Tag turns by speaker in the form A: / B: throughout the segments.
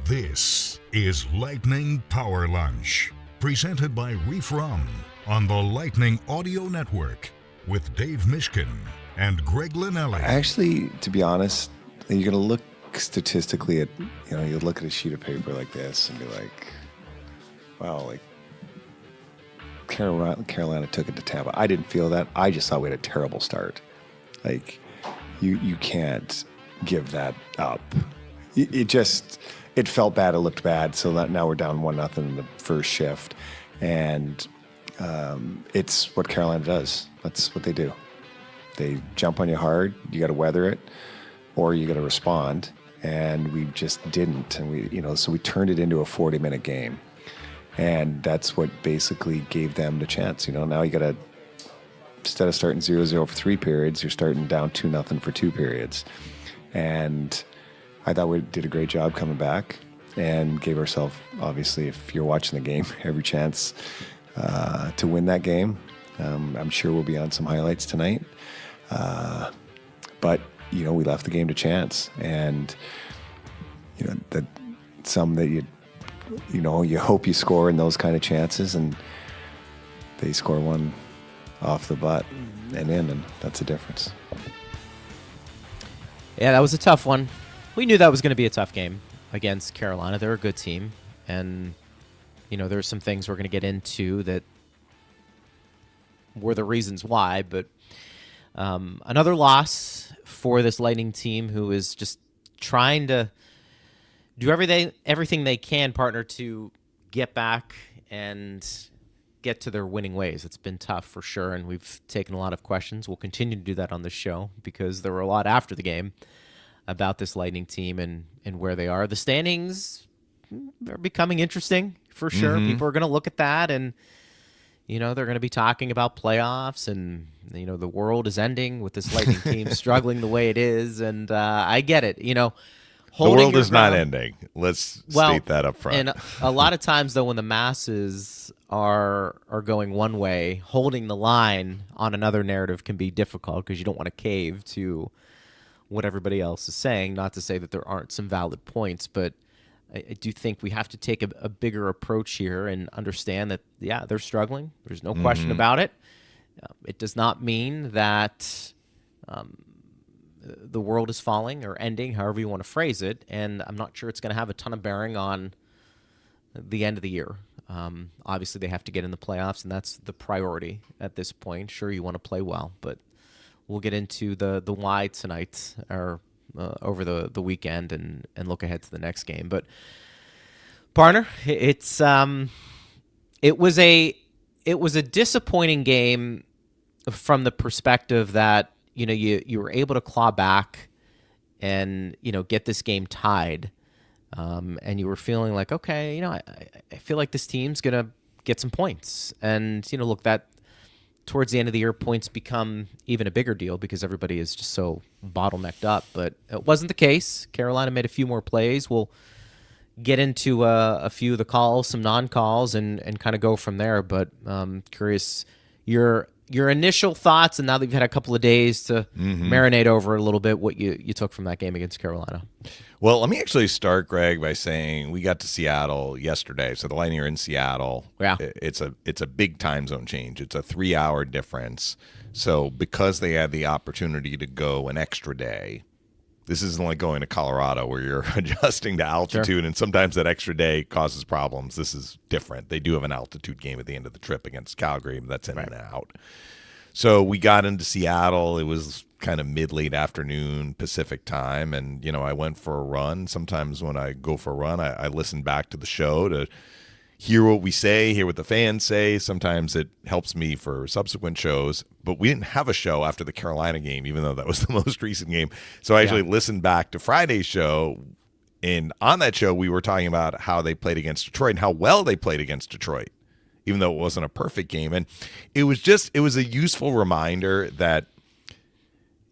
A: This is Lightning Power Lunch, presented by Reif Rum on the Lightning Audio Network with Dave Mishkin and Greg Linnelli.
B: Actually, to be honest, you're going to look statistically at, you look at a sheet of paper like this and be like, wow, like Carolina took it to Tampa. I didn't feel that. I just thought we had a terrible start. Like, you can't give that up. It felt bad. It looked bad. So that now we're down 1-0 in the first shift. And it's what Carolina does. That's what they do. They jump on you hard. You got to weather it, or you got to respond. And we just didn't. And so we turned it into a 40-minute game. And that's what basically gave them the chance. Now you got to, instead of starting 0-0 for 3 periods, you're starting down 2-0 for 2 periods. And I thought we did a great job coming back and gave ourselves, obviously, if you're watching the game, every chance to win that game. I'm sure we'll be on some highlights tonight. But, we left the game to chance. And, that some that you hope you score in those kind of chances, and they score one off the butt and in, and that's the difference.
C: Yeah, that was a tough one. We knew that was going to be a tough game against Carolina. They're a good team, and there's some things we're going to get into that were the reasons why. But another loss for this Lightning team, who is just trying to do everything they can, partner, to get back and get to their winning ways. It's been tough for sure, and we've taken a lot of questions. We'll continue to do that on this show because there were a lot after the game about this Lightning team and where they are. The standings are becoming interesting for sure. Mm-hmm. People are going to look at that, and they're going to be talking about playoffs, and the world is ending with this Lightning team struggling the way it is, and I get it.
D: The world is not ending. Let's state that up front.
C: And a lot of times, though, when the masses are going one way, holding the line on another narrative can be difficult because you don't want to cave to what everybody else is saying. Not to say that there aren't some valid points, but I do think we have to take a bigger approach here and understand that, yeah, they're struggling. There's no question about it. It does not mean that the world is falling or ending, however you want to phrase it, and I'm not sure it's going to have a ton of bearing on the end of the year. Obviously, they have to get in the playoffs, and that's the priority at this point. Sure, you want to play well, but we'll get into the why tonight or over the weekend and look ahead to the next game. But partner, it was a disappointing game from the perspective that you were able to claw back and get this game tied, and you were feeling like, okay, I feel like this team's gonna get some points, and look, that towards the end of the year, points become even a bigger deal because everybody is just so bottlenecked up. But it wasn't the case. Carolina made a few more plays. We'll get into a few of the calls, some non-calls, and kind of go from there. But curious your initial thoughts, and now that you've had a couple of days to marinate over a little bit, what you took from that game against Carolina.
D: Well, let me actually start, Greg, by saying we got to Seattle yesterday. So the Lightning are in Seattle.
C: Yeah.
D: It's a big time zone change. It's a 3-hour difference. So because they had the opportunity to go an extra day, this isn't like going to Colorado where you're adjusting to altitude, sure, and sometimes that extra day causes problems. This is different. They do have an altitude game at the end of the trip against Calgary, but that's in and out. So we got into Seattle. It was kind of mid-late afternoon Pacific time, and I went for a run. Sometimes when I go for a run, I listen back to the show to hear what we say, hear what the fans say. Sometimes it helps me for subsequent shows, but we didn't have a show after the Carolina game, even though that was the most recent game. So I actually listened back to Friday's show, and on that show we were talking about how they played against Detroit and how well they played against Detroit, even though it wasn't a perfect game. And it was a useful reminder that,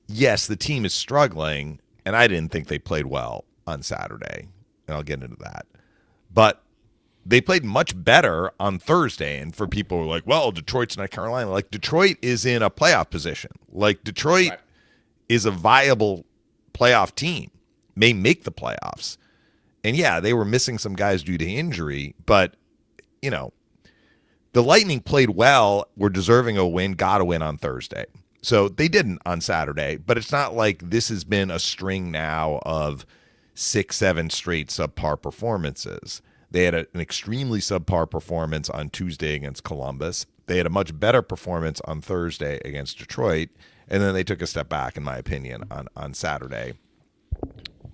D: yes, the team is struggling, and I didn't think they played well on Saturday, and I'll get into that. But they played much better on Thursday, and for people who are like, well, Detroit's not Carolina. Like, Detroit is in a playoff position. Like, Detroit is a viable playoff team, may make the playoffs. And yeah, they were missing some guys due to injury, but, you know, the Lightning played well, were deserving a win, got a win on Thursday. So they didn't on Saturday, but it's not like this has been a string now of 6-7 straight subpar performances. They had an extremely subpar performance on Tuesday against Columbus. They had a much better performance on Thursday against Detroit, and then they took a step back, in my opinion, on Saturday.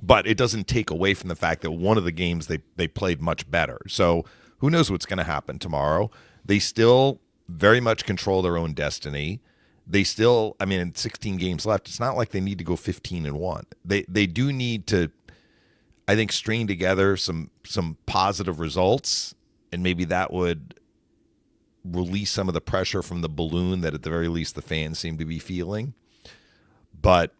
D: But it doesn't take away from the fact that one of the games they played much better. So who knows what's going to happen tomorrow? They still very much control their own destiny. They still, I mean, in 16 games left, it's not like they need to go 15-1. They do need to, I think, string together some positive results, and maybe that would release some of the pressure from the balloon that at the very least the fans seem to be feeling. But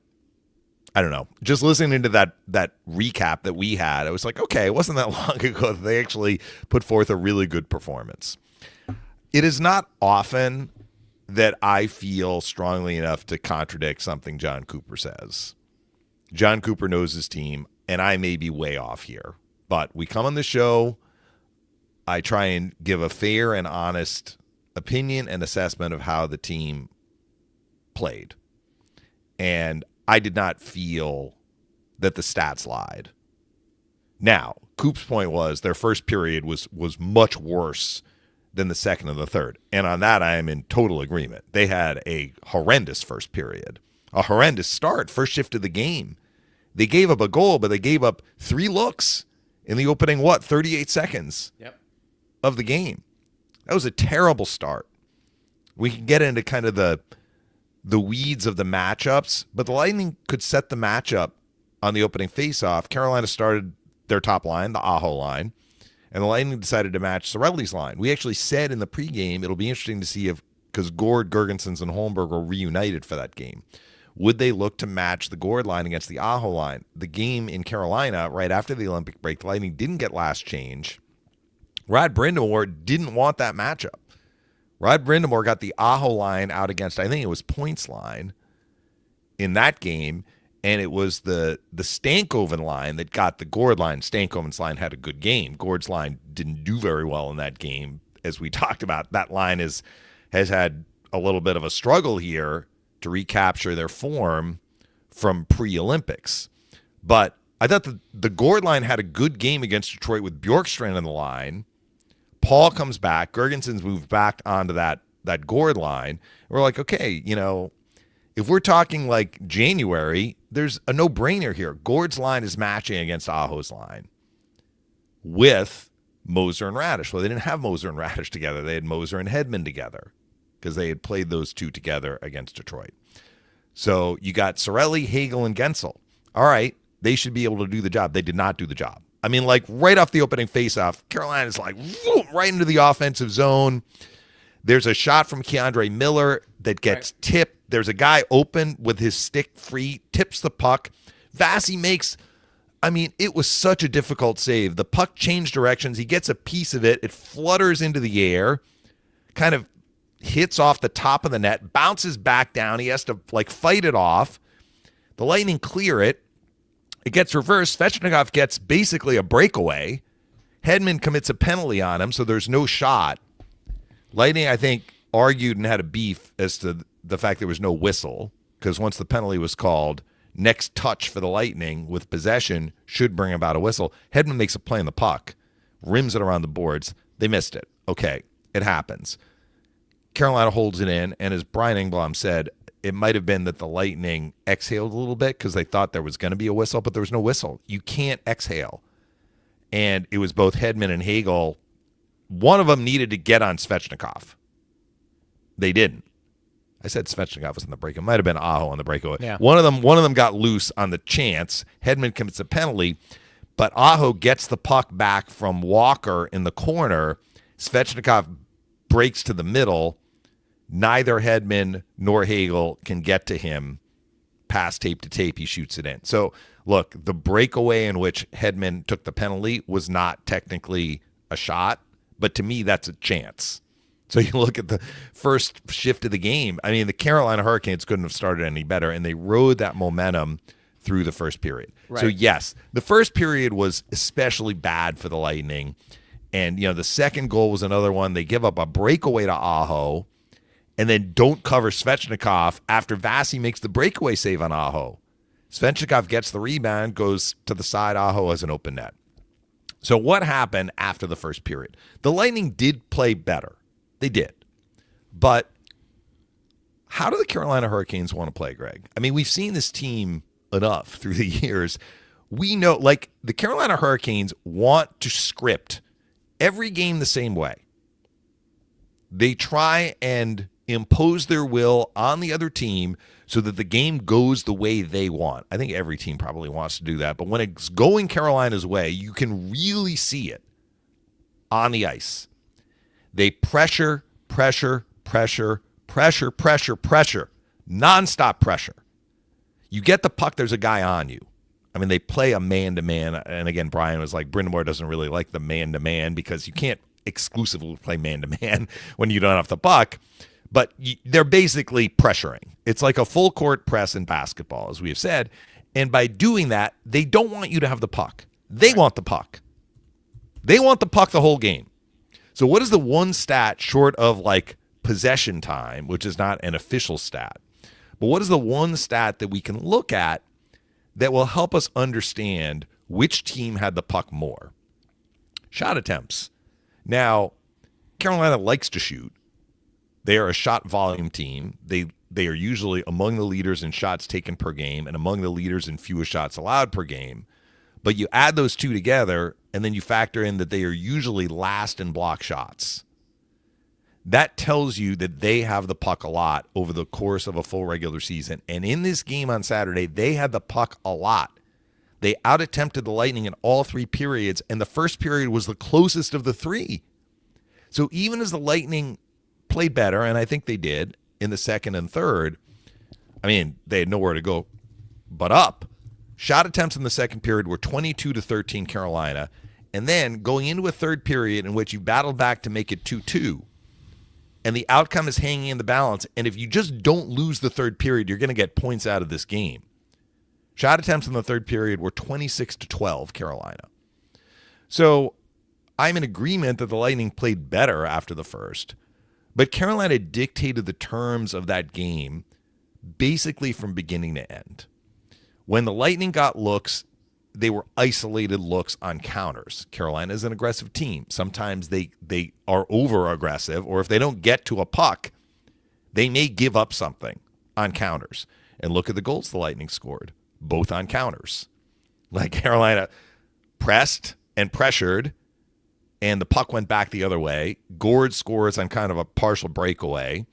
D: I don't know. Just listening to that recap that we had, I was like, okay, it wasn't that long ago that they actually put forth a really good performance. It is not often that I feel strongly enough to contradict something John Cooper says. John Cooper knows his team, and I may be way off here. But we come on the show, I try and give a fair and honest opinion and assessment of how the team played. And I did not feel that the stats lied. Now, Coop's point was their first period was much worse than the second and the third. And on that, I am in total agreement. They had a horrendous first period, a horrendous start, first shift of the game. They gave up a goal, but they gave up 3 looks in the opening, 38 seconds of the game. That was a terrible start. We can get into kind of the weeds of the matchups, but the Lightning could set the matchup on the opening faceoff. Carolina started their top line, the Aho line, and the Lightning decided to match Cirelli's line. We actually said in the pregame it'll be interesting to see if, because Gord, Gergensons, and Holmberg were reunited for that game, would they look to match the Gord line against the Aho line? The game in Carolina, right after the Olympic break, the Lightning didn't get last change. Rod Brind'Amour didn't want that matchup. Rod Brind'Amour got the Aho line out against, I think it was Point's line in that game, and it was the Stankoven line that got the Gord line. Stankoven's line had a good game. Gord's line didn't do very well in that game. As we talked about, that line has had a little bit of a struggle here to recapture their form from pre-Olympics. But I thought the Gord line had a good game against Detroit with Bjorkstrand on the line. Paul comes back. Gergensons moved back onto that Gord line. And we're like, okay, you know, if we're talking like January, there's a no-brainer here. Gord's line is matching against Aho's line with Moser and Radish. Well, they didn't have Moser and Radish together. They had Moser and Hedman together because they had played those two together against Detroit. So you got Cirelli, Hagel, and Gensel. All right, they should be able to do the job. They did not do the job. I mean, like right off the opening faceoff, Carolina's like whoop, right into the offensive zone. There's a shot from Keandre Miller that gets tipped. There's a guy open with his stick free, tips the puck. Vasi makes, I mean, it was such a difficult save. The puck changed directions. He gets a piece of it. It flutters into the air, kind of hits off the top of the net, bounces back down. He has to like fight it off. The Lightning clear it. It gets reversed. Svechnikov gets basically a breakaway. Hedman commits a penalty on him, so there's no shot. Lightning, I think, argued and had a beef as to the fact there was no whistle, because once the penalty was called, next touch for the Lightning with possession should bring about a whistle. Hedman makes a play on the puck, rims it around the boards. They missed it. Okay, it happens. Carolina holds it in, and as Brian Engblom said, it might have been that the Lightning exhaled a little bit because they thought there was going to be a whistle, but there was no whistle. You can't exhale. And it was both Hedman and Hagel. One of them needed to get on Svechnikov. They didn't. I said Svechnikov was on the break. It might have been Aho on the breakaway.
C: Yeah.
D: One of them got loose on the chance. Hedman commits a penalty, but Aho gets the puck back from Walker in the corner. Svechnikov breaks to the middle. Neither Hedman nor Hagel can get to him. Pass tape to tape, he shoots it in. So, look, the breakaway in which Hedman took the penalty was not technically a shot, but to me, that's a chance. So you look at the first shift of the game. I mean, the Carolina Hurricanes couldn't have started any better, and they rode that momentum through the first period.
C: Right.
D: So yes, the first period was especially bad for the Lightning. And, the second goal was another one. They give up a breakaway to Aho and then don't cover Svechnikov after Vasi makes the breakaway save on Aho. Svechnikov gets the rebound, goes to the side. Aho has an open net. So what happened after the first period? The Lightning did play better. They did. But how do the Carolina Hurricanes want to play, Greg? I mean, we've seen this team enough through the years. We know, the Carolina Hurricanes want to script every game the same way. They try and impose their will on the other team so that the game goes the way they want. I think every team probably wants to do that, but when it's going Carolina's way, you can really see it on the ice. They pressure, nonstop pressure. You get the puck, there's a guy on you. I mean, they play a man-to-man, and again, Brian was like, Brind'Amour doesn't really like the man-to-man because you can't exclusively play man-to-man when you don't have the puck, but they're basically pressuring. It's like a full-court press in basketball, as we have said, and by doing that, they don't want you to have the puck. They want the puck. They want the puck the whole game. So what is the one stat short of possession time, which is not an official stat, but what is the one stat that we can look at that will help us understand which team had the puck more? Shot attempts. Now, Carolina likes to shoot. They are a shot volume team. They are usually among the leaders in shots taken per game and among the leaders in fewest shots allowed per game. But you add those two together, and then you factor in that they are usually last in block shots. That tells you that they have the puck a lot over the course of a full regular season. And in this game on Saturday, they had the puck a lot. They out-attempted the Lightning in all three periods, and the first period was the closest of the three. So even as the Lightning played better, and I think they did, in the second and third, I mean, they had nowhere to go but up. Shot attempts in the second period were 22-13 Carolina. And then going into a third period in which you battled back to make it 2-2, and the outcome is hanging in the balance. And if you just don't lose the third period, you're going to get points out of this game. Shot attempts in the third period were 26-12 Carolina. So I'm in agreement that the Lightning played better after the first, but Carolina dictated the terms of that game basically from beginning to end. When the Lightning got looks, they were isolated looks on counters. Carolina is an aggressive team. Sometimes they are over-aggressive, or if they don't get to a puck, they may give up something on counters. And look at the goals the Lightning scored, both on counters. Carolina pressed and pressured, and the puck went back the other way. Gord scores on kind of a partial breakaway.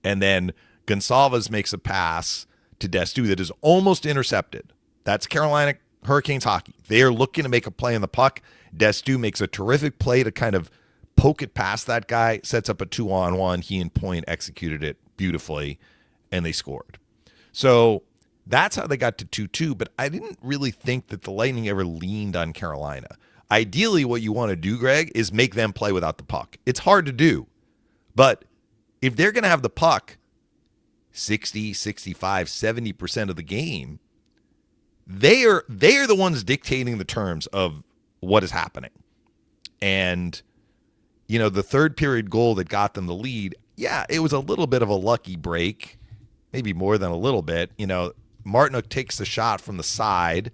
D: And then Gonçalves makes a pass to Destu that is almost intercepted. That's Carolina Hurricanes hockey. They are looking to make a play on the puck. Destu makes a terrific play to kind of poke it past that guy, sets up a 2-on-1. He and Point executed it beautifully, and they scored. So that's how they got to 2-2, but I didn't really think that the Lightning ever leaned on Carolina. Ideally, what you want to do, Greg, is make them play without the puck. It's hard to do, but if they're going to have the puck 60, 65, 70% of the game, they are the ones dictating the terms of what is happening. And, the third period goal that got them the lead, yeah, it was a little bit of a lucky break, maybe more than a little bit. Martinook takes the shot from the side.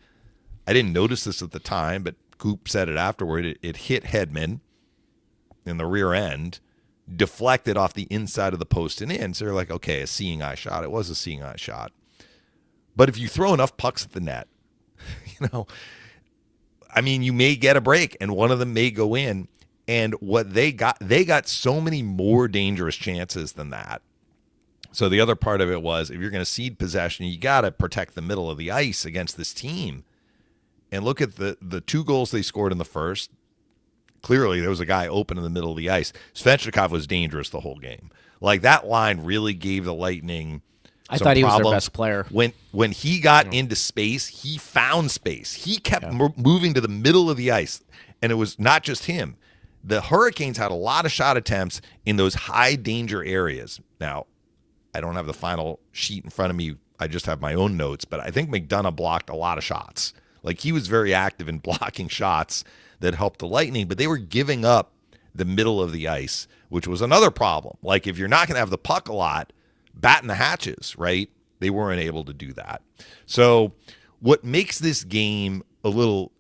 D: I didn't notice this at the time, but Coop said it afterward. It hit Hedman in the rear end, deflected off the inside of the post and in. So they're like, okay, a seeing eye shot. It was a seeing eye shot. But if you throw enough pucks at the net, you may get a break and one of them may go in. And what they got so many more dangerous chances than that. So the other part of it was, if you're going to cede possession, you got to protect the middle of the ice against this team. And look at the two goals they scored in the first. Clearly, there was a guy open in the middle of the ice. Svechnikov was dangerous the whole game. That line really gave the Lightning
C: I thought he was their best player.
D: When he got into space, he found space. He kept moving to the middle of the ice, and it was not just him. The Hurricanes had a lot of shot attempts in those high danger areas. Now, I don't have the final sheet in front of me I just have my own notes, but I think McDonough blocked a lot of shots. Like, he was very active in blocking shots that helped the Lightning, but they were giving up the middle of the ice, which was another problem. Like, if you're not going to have the puck a lot, batten the hatches, right? They weren't able to do that. So what makes this game a little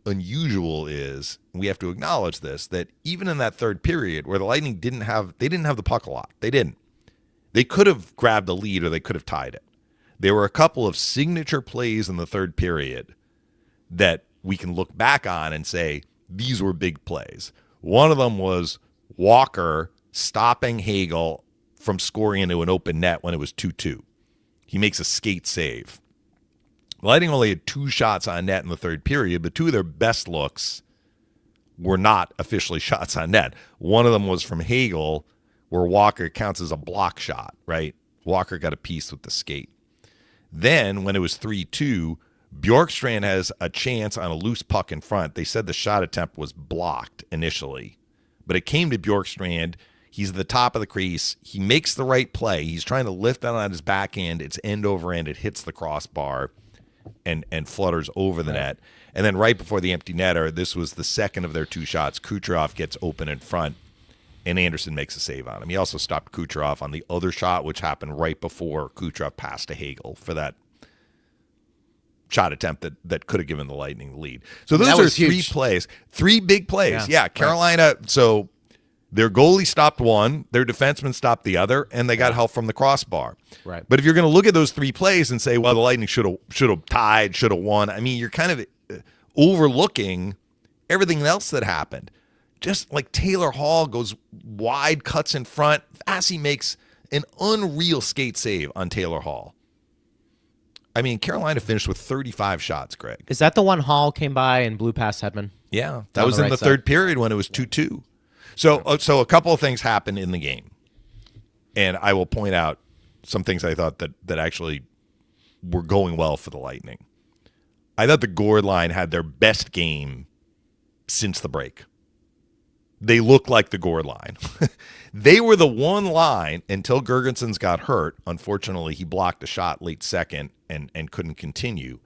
D: unusual is, we have to acknowledge this, that even in that third period where the Lightning didn't have the puck a lot. They didn't. They could have grabbed the lead or they could have tied it. There were a couple of signature plays in the third period that we can look back on and say, these were big plays. One of them was Walker stopping Hagel from scoring into an open net when it was 2-2. He makes a skate save. The Lightning only had 2 shots on net in the third period, but 2 of their best looks were not officially shots on net. One of them was from Hagel, where Walker counts as a block shot, right? Walker got a piece with the skate. Then, when it was 3-2, Bjorkstrand has a chance on a loose puck in front. They said the shot attempt was blocked initially, but it came to Bjorkstrand. He's at the top of the crease. He makes the right play. He's trying to lift that on his backhand. It's end over end. It hits the crossbar and flutters over the net. And then right before the empty netter, this was the second of their 2 shots. Kucherov gets open in front, and Anderson makes a save on him. He also stopped Kucherov on the other shot, which happened right before Kucherov passed to Hagel for that shot attempt that could have given the Lightning the lead. So those are 3 plays, 3 big plays. Yeah, Carolina. Right. So their goalie stopped one, their defenseman stopped the other, and they got help from the crossbar.
C: Right.
D: But if you're going to look at those 3 plays and say, well, the Lightning should have tied, should have won, I mean, you're kind of overlooking everything else that happened. Just like Taylor Hall goes wide, cuts in front. Vassy makes an unreal skate save on Taylor Hall. I mean, Carolina finished with 35 shots, Greg.
C: Is that the one Hall came by and blew past Hedman?
D: Yeah, that was in the third period when it was 2-2. So a couple of things happened in the game, and I will point out some things I thought that actually were going well for the Lightning. I thought the Gourde line had their best game since the break. They looked like the Gourde line. They were the one line until Girgensons got hurt. Unfortunately, he blocked a shot late second and couldn't continue.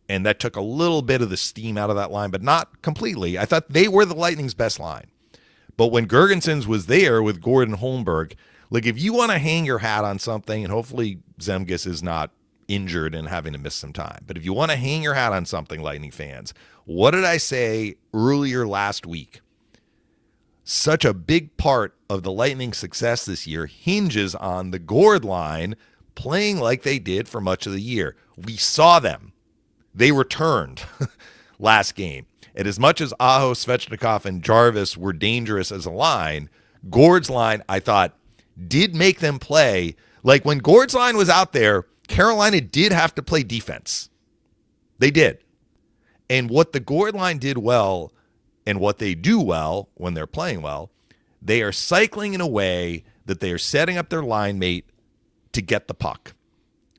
D: And that took a little bit of the steam out of that line, but not completely. I thought they were the Lightning's best line. But when Girgensons was there with Gourde and Holmberg, like, if you want to hang your hat on something, and hopefully Zemgus is not injured and having to miss some time, but if you want to hang your hat on something, Lightning fans, what did I say earlier last week? Such a big part of the Lightning's success this year hinges on the Gourde line playing like they did for much of the year. We saw them. They returned last game. And as much as Aho, Svechnikov, and Jarvis were dangerous as a line, Gourde's line, I thought, did make them play. Like, when Gourde's line was out there, Carolina did have to play defense. They did. And what the Gourde line did well, and what they do well when they're playing well, they are cycling in a way that they are setting up their line mate to get the puck.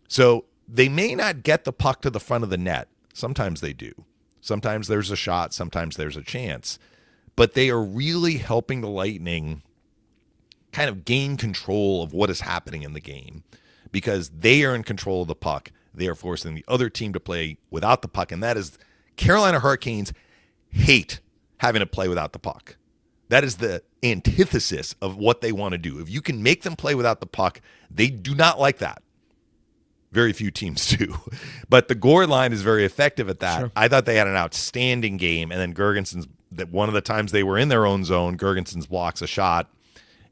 D: So they may not get the puck to the front of the net. Sometimes they do. Sometimes there's a shot. Sometimes there's a chance. But they are really helping the Lightning kind of gain control of what is happening in the game, because they are in control of the puck. They are forcing the other team to play without the puck. And that is, Carolina Hurricanes hate having to play without the puck. That is the antithesis of what they want to do. If you can make them play without the puck, they do not like that. Very few teams do. But the Gourde line is very effective at that. Sure. I thought they had an outstanding game, and then Girgensons, that one of the times they were in their own zone, Girgensons blocks a shot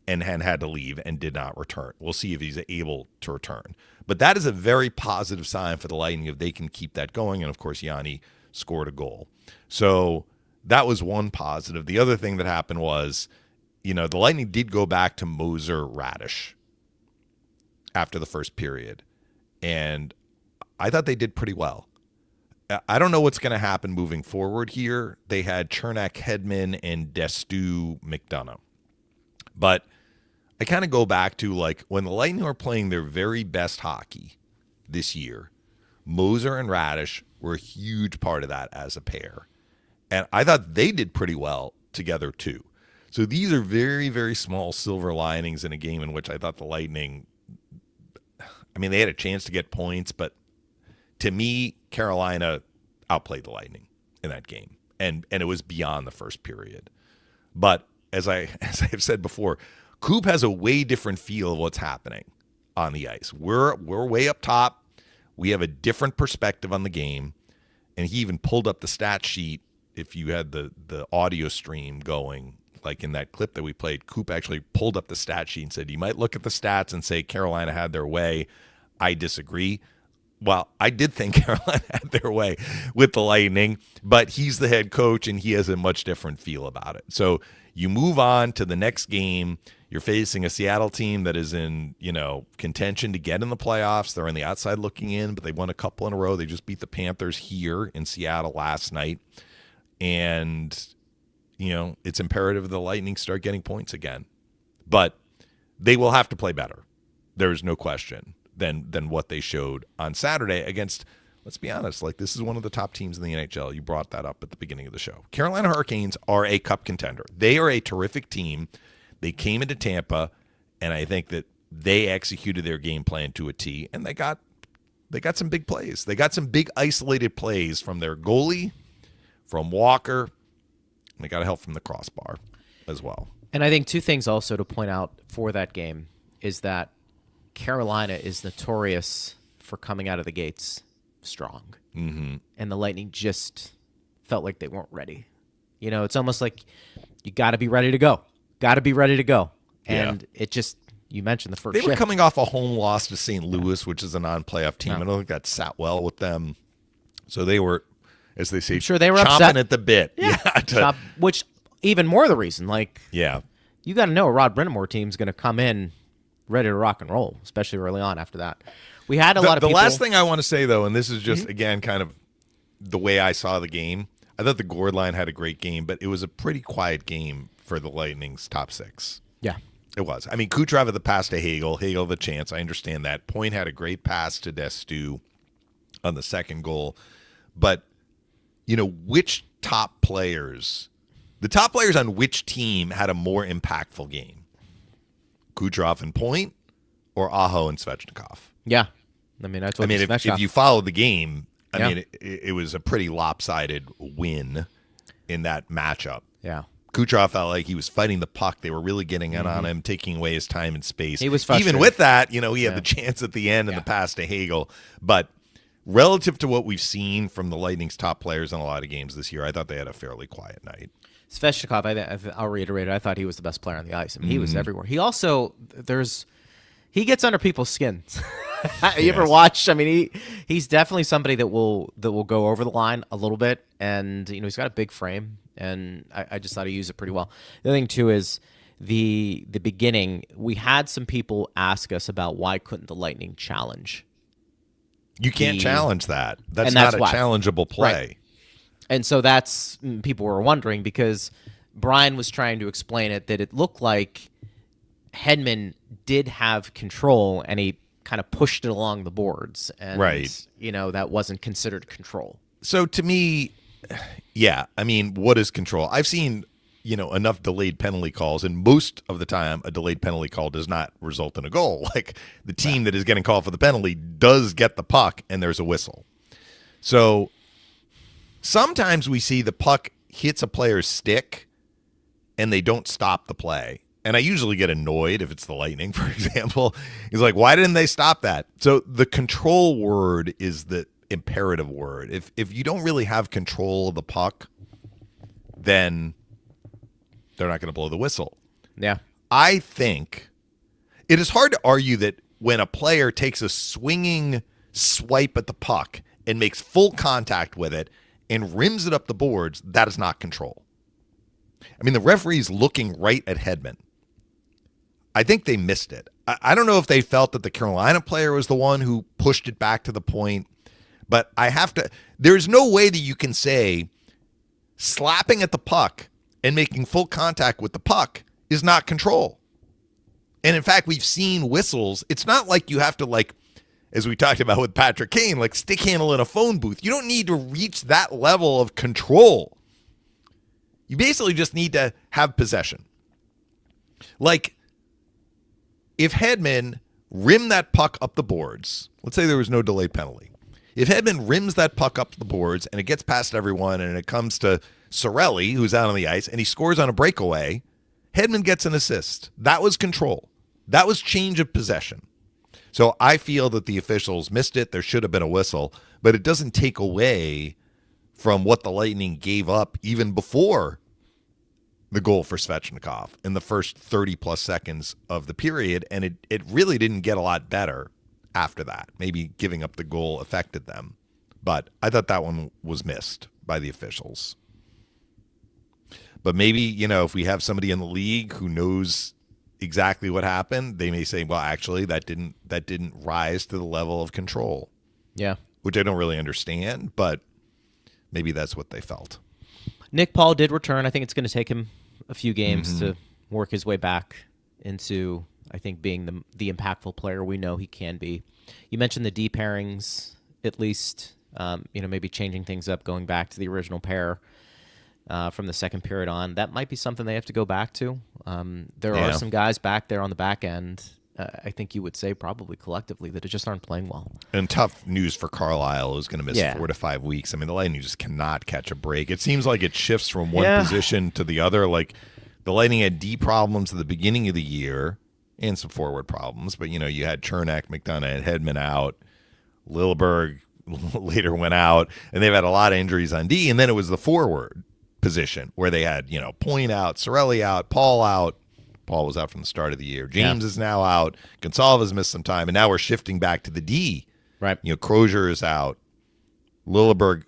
D: and had to leave and did not return. We'll see if he's able to return. But that is a very positive sign for the Lightning if they can keep that going. And, of course, Yanni scored a goal. So that was one positive. The other thing that happened was, the Lightning did go back to Moser Radish after the first period. And I thought they did pretty well. I don't know what's going to happen moving forward here. They had Chernak Hedman and Destu McDonough. But I kind of go back to, like, when the Lightning were playing their very best hockey this year, Moser and Radish were a huge part of that as a pair. And I thought they did pretty well together, too. So these are very, very small silver linings in a game in which I thought the Lightning, I mean, they had a chance to get points, but to me, Carolina outplayed the Lightning in that game, and it was beyond the first period. But as I've said before, Coop has a way different feel of what's happening on the ice. We're way up top. We have a different perspective on the game, and he even pulled up the stat sheet. If you had the audio stream going, like in that clip that we played, Coop actually pulled up the stat sheet and said, you might look at the stats and say Carolina had their way. I disagree. Well, I did think Carolina had their way with the Lightning, but he's the head coach and he has a much different feel about it. So you move on to the next game. You're facing a Seattle team that is in, contention to get in the playoffs. They're on the outside looking in, but they won a couple in a row. They just beat the Panthers here in Seattle last night. And, it's imperative the Lightning start getting points again. But they will have to play better. There is no question than what they showed on Saturday against, let's be honest, like this is one of the top teams in the NHL. You brought that up at the beginning of the show. Carolina Hurricanes are a cup contender. They are a terrific team. They came into Tampa, and I think that they executed their game plan to a T, and they got some big plays. They got some big isolated plays from their goalie, from Walker, and they got help from the crossbar as well.
C: And I think two things also to point out for that game is that Carolina is notorious for coming out of the gates strong. Mm-hmm. And the Lightning just felt like they weren't ready. It's almost like you got to be ready to go. And it just, you mentioned the first
D: They were
C: shift.
D: coming off a home loss to St. Louis, which is a non-playoff team. I don't think that sat well with them. So they were, as they say,
C: I'm sure they were
D: chomping
C: upset
D: at the bit.
C: Which even more the reason,
D: yeah.
C: You got to know a Rod Brind'Amour team's going to come in ready to rock and roll, especially early on after that. We had a lot of people.
D: The last thing I want to say, though, and this is just, again, kind of the way I saw the game, I thought the Gord line had a great game, but it was a pretty quiet game for the Lightning's top six.
C: Yeah.
D: It was. I mean, Kucherov had the pass to Hagel the chance. I understand that. Point had a great pass to Destu on the second goal. But, which top players, the top players on which team had a more impactful game? Kucherov and Point or Aho and Svechnikov?
C: Yeah. I mean,
D: if you follow the game, it was a pretty lopsided win in that matchup.
C: Yeah.
D: Kucherov felt like he was fighting the puck. They were really getting in on him, taking away his time and space.
C: He was frustrated.
D: Even with that, he had the chance at the end and the pass to Hagel. But relative to what we've seen from the Lightning's top players in a lot of games this year, I thought they had a fairly quiet night.
C: Svechnikov, I'll reiterate it, I thot he was the best player on the ice. I mean, he was everywhere. He also, he gets under people's skins. You ever watch? I mean, he's definitely somebody that will go over the line a little bit, and he's got a big frame, and I just thought he used it pretty well. The other thing too is the beginning. We had some people ask us about why couldn't the Lightning challenge.
D: You can't challenge that. That's not a challengeable play.
C: Right. And so that's people were wondering because Brian was trying to explain it that it looked like Hedman did have control and he kind of pushed it along the boards, and that wasn't considered control.
D: So to me, yeah, I mean, what is control? I've seen enough delayed penalty calls, and most of the time a delayed penalty call does not result in a goal. Like the team that is getting called for the penalty does get the puck and there's a whistle. So sometimes we see the puck hits a player's stick and they don't stop the play. And I usually get annoyed if it's the Lightning, for example. He's like, why didn't they stop that? So the control word is the imperative word. If you don't really have control of the puck, then they're not going to blow the whistle.
C: Yeah.
D: I think it is hard to argue that when a player takes a swinging swipe at the puck and makes full contact with it and rims it up the boards, that is not control. I mean, the referee's looking right at Hedman. I think they missed it. I don't know if they felt that the Carolina player was the one who pushed it back to the point, but there's no way that you can say slapping at the puck and making full contact with the puck is not control. And in fact, we've seen whistles. It's not like you have to, as we talked about with Patrick Kane, stick handle in a phone booth. You don't need to reach that level of control. You basically just need to have possession. If Hedman rim that puck up the boards. Let's say there was no delayed penalty. If Hedman rims that puck up the boards and it gets past everyone and it comes to Cirelli, who's out on the ice, and he scores on a breakaway, Hedman gets an assist. That was control. That was change of possession. So I feel that the officials missed it. There should have been a whistle, but it doesn't take away from what the Lightning gave up even before the goal for Svechnikov in the first 30-plus seconds of the period, and it really didn't get a lot better after that. Maybe giving up the goal affected them, but I thought that one was missed by the officials. But maybe, if we have somebody in the league who knows exactly what happened, they may say, well, actually, that didn't rise to the level of control.
C: Yeah.
D: Which I don't really understand, but maybe that's what they felt.
C: Nick Paul did return. I think it's going to take him a few games to work his way back into, I think, being the impactful player we know he can be. You mentioned the D pairings, at least, maybe changing things up, going back to the original pair from the second period on. That might be something they have to go back to. There are some guys back there on the back end, I think you would say probably collectively, that just aren't playing well.
D: And tough news for Carlisle, who's going to miss 4 to 5 weeks. I mean, the Lightning just cannot catch a break. It seems like it shifts from one position to the other. Like the Lightning had D problems at the beginning of the year and some forward problems. But, you had Chernak, McDonough, and Hedman out. Lilleberg later went out. And they've had a lot of injuries on D. And then it was the forward position where they had, Point out, Cirelli out, Paul out. Paul was out from the start of the year. James is now out. Gonsalves missed some time, and now we're shifting back to the D.
C: Right.
D: Crozier is out. Lilleberg,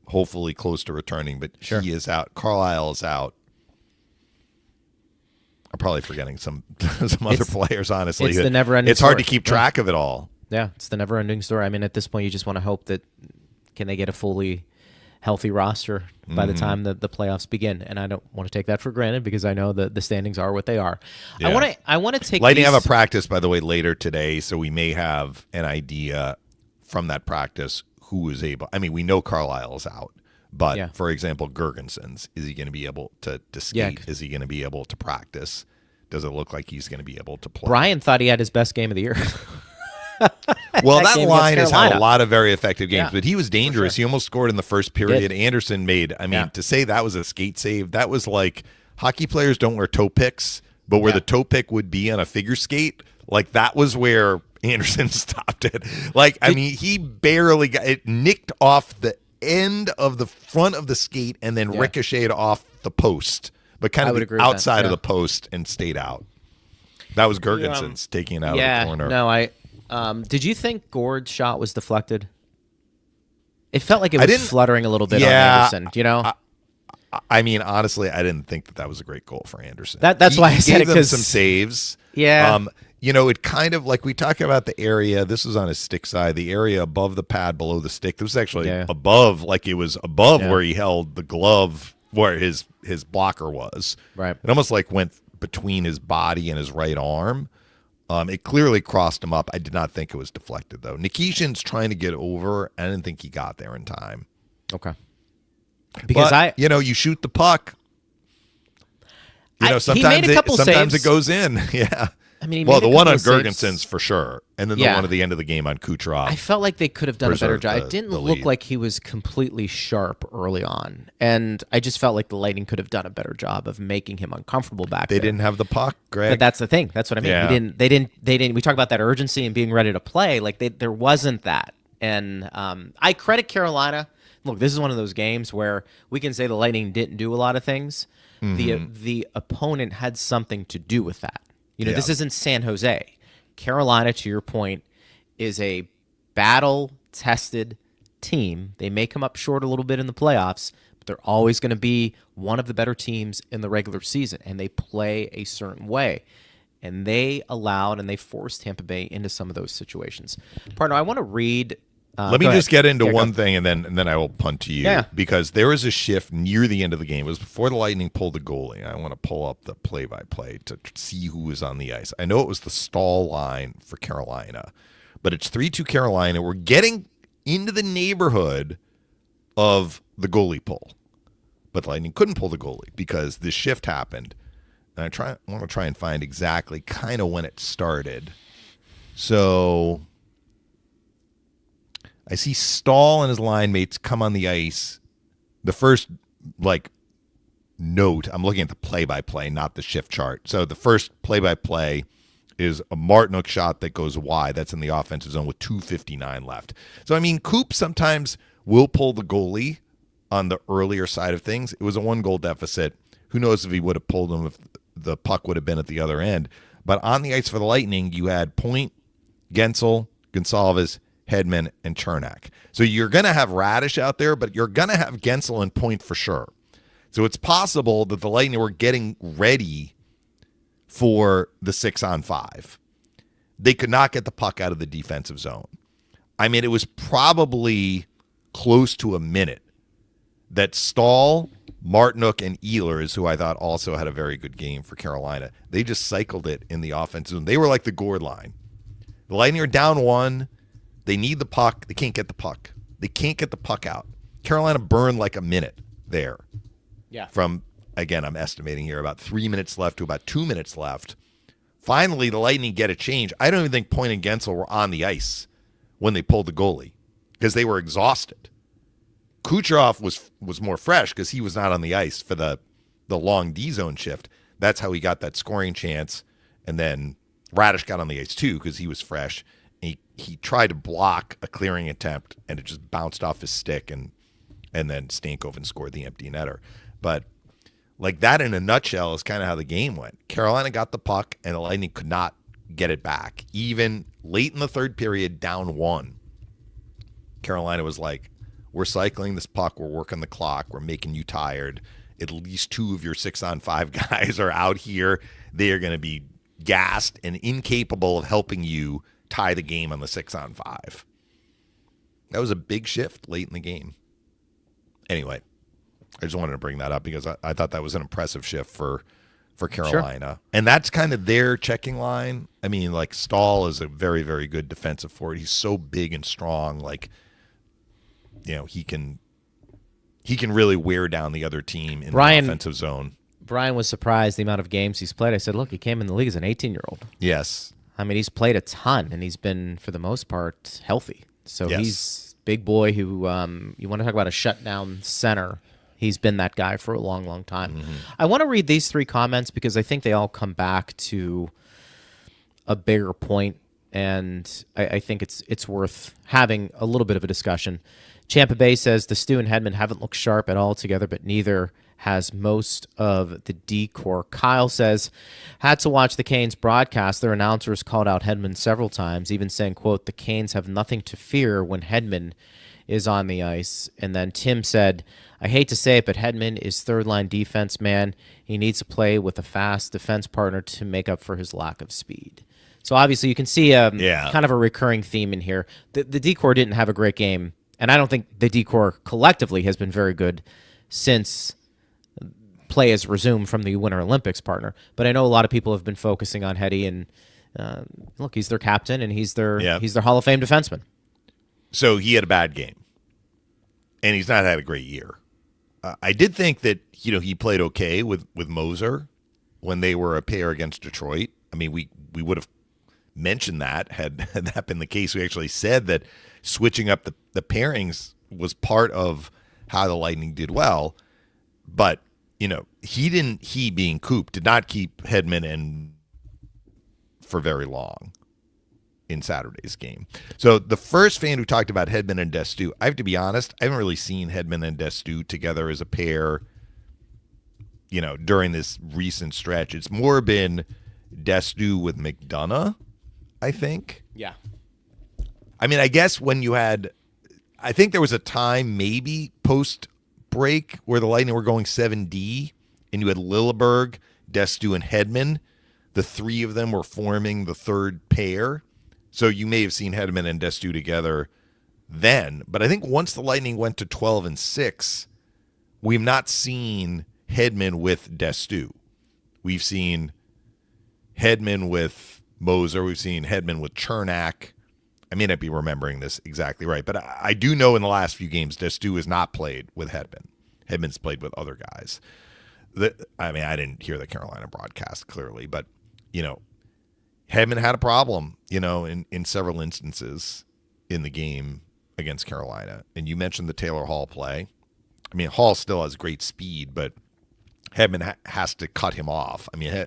D: hopefully close to returning, but he is out. Carlisle is out. I'm probably forgetting some other players, honestly.
C: It's the never-ending
D: It's hard
C: story.
D: to keep track of it all.
C: Yeah, it's the never-ending story. I mean, at this point, you just want to hope that can they get a fully healthy roster by the time the playoffs begin, and I don't want to take that for granted because I know that the standings are what they are.
D: Yeah.
C: I want to take
D: Lightning have a practice, by the way, later today, so we may have an idea from that practice who is able. I mean, we know Carlisle's out, but for example, Gergensons, is he going to be able to skate? Is he going to be able to practice? Does it look like he's going to be able to play?
C: Brian thought he had his best game of the year.
D: Well, that line has had a lot of very effective games, but he was dangerous.
C: Sure.
D: He almost scored in the first period. Anderson made, to say that was a skate save, that was like hockey players don't wear toe picks, but where the toe pick would be on a figure skate, like that was where Anderson stopped it. He barely got it, nicked off the end of the front of the skate and then ricocheted off the post, but kind of the outside of the post and stayed out. That was Gergensons taking it out of the corner.
C: No, did you think Gord's shot was deflected? It felt like it was fluttering a little bit on Anderson,
D: I mean, honestly, I didn't think that was a great goal for Anderson.
C: That's why I said it, because
D: some saves.
C: Yeah.
D: It kind of, like we talk about the area, this was on his stick side, the area above the pad, below the stick. This was actually above, like it was above where he held the glove, where his blocker was.
C: Right.
D: It almost like went between his body and his right arm. It clearly crossed him up. I did not think it was deflected, though. Nikishin's trying to get over. I didn't think he got there in time.
C: Okay. Because
D: you shoot the puck. Sometimes
C: he made a couple
D: sometimes
C: saves.
D: it goes in. Yeah.
C: I mean,
D: the one on
C: Gergensons
D: Gergensons for sure, and then the one at the end of the game on Kucherov.
C: I felt like they could have done a better job. It didn't look like he was completely sharp early on, and I just felt like the Lightning could have done a better job of making him uncomfortable back there.
D: They didn't have the puck, Greg.
C: But that's the thing. That's what I mean.
D: Yeah.
C: They didn't. We talk about that urgency and being ready to play. Like there wasn't that, and I credit Carolina. Look, this is one of those games where we can say the Lightning didn't do a lot of things. The opponent had something to do with that. This isn't San Jose. Carolina, to your point, is a battle-tested team. They may come up short a little bit in the playoffs, but they're always going to be one of the better teams in the regular season, and they play a certain way. And they allowed and they forced Tampa Bay into some of those situations. Partner, I want to read...
D: Let me just get into one thing, and then I will punt to you, because there was a shift near the end of the game. It was before the Lightning pulled the goalie. I want to pull up the play-by-play to see who was on the ice. I know it was the stall line for Carolina, but it's 3-2 Carolina. We're getting into the neighborhood of the goalie pull, but the Lightning couldn't pull the goalie because this shift happened. And I want to try and find exactly kind of when it started. So I see Stahl and his line mates come on the ice. The first, note, I'm looking at the play-by-play, not the shift chart. So the first play-by-play is a Martinook shot that goes wide. That's in the offensive zone with 2:59 left. So, Coop sometimes will pull the goalie on the earlier side of things. It was a 1-goal deficit. Who knows if he would have pulled him if the puck would have been at the other end. But on the ice for the Lightning, you had Point, Gensel, Gonsalves, Hedman, and Chernak. So you're going to have Radish out there, but you're going to have Gensel and Point for sure. So it's possible that the Lightning were getting ready for the 6-on-5. They could not get the puck out of the defensive zone. It was probably close to a minute that Stahl, Martinook, and Ehlers, who I thought also had a very good game for Carolina, they just cycled it in the offensive zone. They were like the gourd line. The Lightning are down 1. They need the puck. They can't get the puck. They can't get the puck out. Carolina burned like a minute there.
C: Yeah.
D: From, again, I'm estimating here, about 3 minutes left to about 2 minutes left. Finally, the Lightning get a change. I don't even think Point and Gensel were on the ice when they pulled the goalie because they were exhausted. Kucherov was more fresh because he was not on the ice for the long D-zone shift. That's how he got that scoring chance. And then Radish got on the ice too because he was fresh. He tried to block a clearing attempt, and it just bounced off his stick, and then Stankoven scored the empty netter. But that in a nutshell is kind of how the game went. Carolina got the puck, and the Lightning could not get it back. Even late in the third period, down 1, Carolina was like, we're cycling this puck, we're working the clock, we're making you tired. At least 2 of your 6-on-5 guys are out here. They are going to be gassed and incapable of helping you tie the game on the 6-on-5. That was a big shift late in the game. Anyway, I just wanted to bring that up because I thought that was an impressive shift for Carolina. Sure. And that's kind of their checking line. Stahl is a very, very good defensive forward. He's so big and strong. He can really wear down the other team in the offensive zone.
C: Brian was surprised the amount of games he's played. I said, look, he came in the league as an 18-year-old.
D: Yes.
C: He's played a ton, and he's been, for the most part, healthy. So he's a big boy who, you want to talk about a shutdown center. He's been that guy for a long, long time. Mm-hmm. I want to read these 3 comments because I think they all come back to a bigger point, and I think it's worth having a little bit of a discussion. Tampa Bay says the Stu and Hedman haven't looked sharp at all together, but neither has most of the D-core. Kyle says, had to watch the Canes broadcast. Their announcers called out Hedman several times, even saying, quote, the Canes have nothing to fear when Hedman is on the ice. And then Tim said, I hate to say it, but Hedman is third-line defense, man. He needs to play with a fast defense partner to make up for his lack of speed. So obviously you can see kind of a recurring theme in here. The D-core didn't have a great game, and I don't think the D-core collectively has been very good since play has resumed from the Winter Olympics partner. But I know a lot of people have been focusing on Heddy, and look, he's their captain, and he's their Hall of Fame defenseman.
D: So he had a bad game, and he's not had a great year. I did think that he played okay with Moser when they were a pair against Detroit. We would have mentioned that had that been the case. We actually said that switching up the pairings was part of how the Lightning did well, but he being Coop did not keep Hedman in for very long in Saturday's game. So the first fan who talked about Hedman and Destu, I have to be honest, I haven't really seen Hedman and Destu together as a pair, during this recent stretch. It's more been Destu with McDonough, I think.
C: Yeah.
D: I guess when you had, I think there was a time maybe post-break where the Lightning were going 7D, and you had Lilleberg, Destu, and Hedman. The 3 of them were forming the third pair. So you may have seen Hedman and Destu together then. But I think once the Lightning went to 12-6, we've not seen Hedman with Destu. We've seen Hedman with Moser. We've seen Hedman with Chernak. I may not be remembering this exactly right, but I do know in the last few games, Destu has not played with Hedman. Hedman's played with other guys. I didn't hear the Carolina broadcast clearly, but, Hedman had a problem, in several instances in the game against Carolina. And you mentioned the Taylor Hall play. I mean, Hall still has great speed, but Hedman has to cut him off. I mean,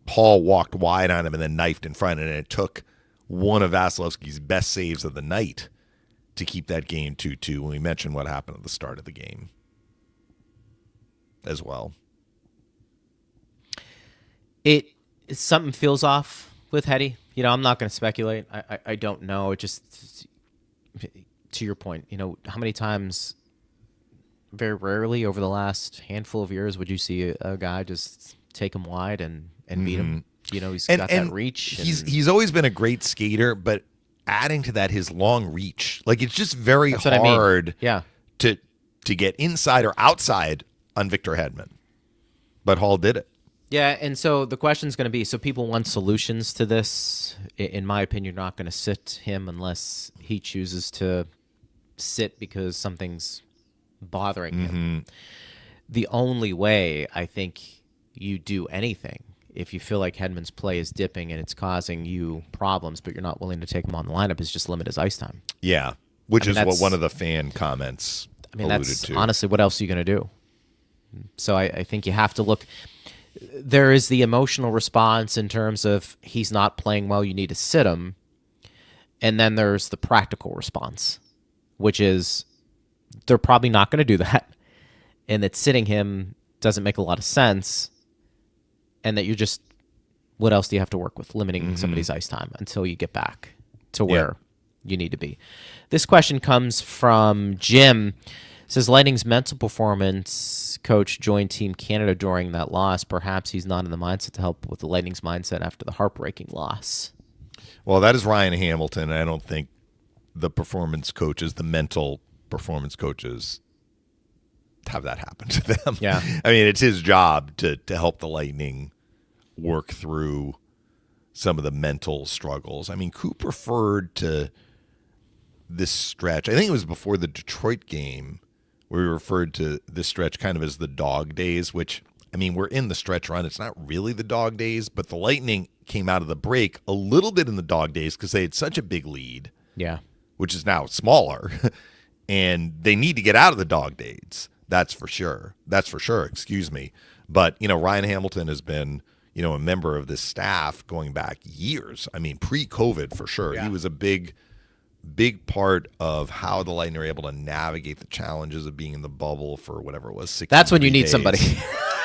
D: Hall walked wide on him and then knifed in front, and it took one of Vasilevsky's best saves of the night to keep that game 2-2 when we mentioned what happened at the start of the game as well.
C: Something feels off with Hetty. I'm not going to speculate. I don't know. It just, to your point, how many times, very rarely over the last handful of years, would you see a guy just take him wide and beat him? He's got that reach.
D: He's always been a great skater, but adding to that his long reach, like it's just very hard to get inside or outside on Victor Hedman. But Hall did it.
C: Yeah, and so the question's going to be, so people want solutions to this. In my opinion, you're not going to sit him unless he chooses to sit because something's bothering him. The only way I think you do anything, if you feel like Hedman's play is dipping and it's causing you problems, but you're not willing to take him on the lineup, is just limit his ice time.
D: Yeah, which is what one of the fan comments alluded to.
C: Honestly, what else are you going to do? So I think you have to look. There is the emotional response in terms of he's not playing well, you need to sit him. And then there's the practical response, which is they're probably not going to do that. And that sitting him doesn't make a lot of sense. And that you're just, what else do you have to work with? Limiting somebody's ice time until you get back to where you need to be. This question comes from Jim. It says, Lightning's mental performance coach joined Team Canada during that loss. Perhaps he's not in the mindset to help with the Lightning's mindset after the heartbreaking loss.
D: Well, that is Ryan Hamilton. I don't think the performance coaches, the mental performance coaches, have that happen to them.
C: Yeah.
D: I mean, it's his job to help the Lightning work through some of the mental struggles. I mean, Coop referred to this stretch. I think it was before the Detroit game where we referred to this stretch kind of as the dog days, which, I mean, we're in the stretch run. It's not really the dog days, but the Lightning came out of the break a little bit in the dog days because they had such a big lead.
C: Yeah.
D: Which is now smaller. And they need to get out of the dog days. That's for sure. Excuse me. But, Ryan Hamilton has been, a member of this staff going back years. I mean, pre-COVID for sure. Yeah. He was a big part of how the Lightning are able to navigate the challenges of being in the bubble for whatever it was.
C: That's when you need somebody.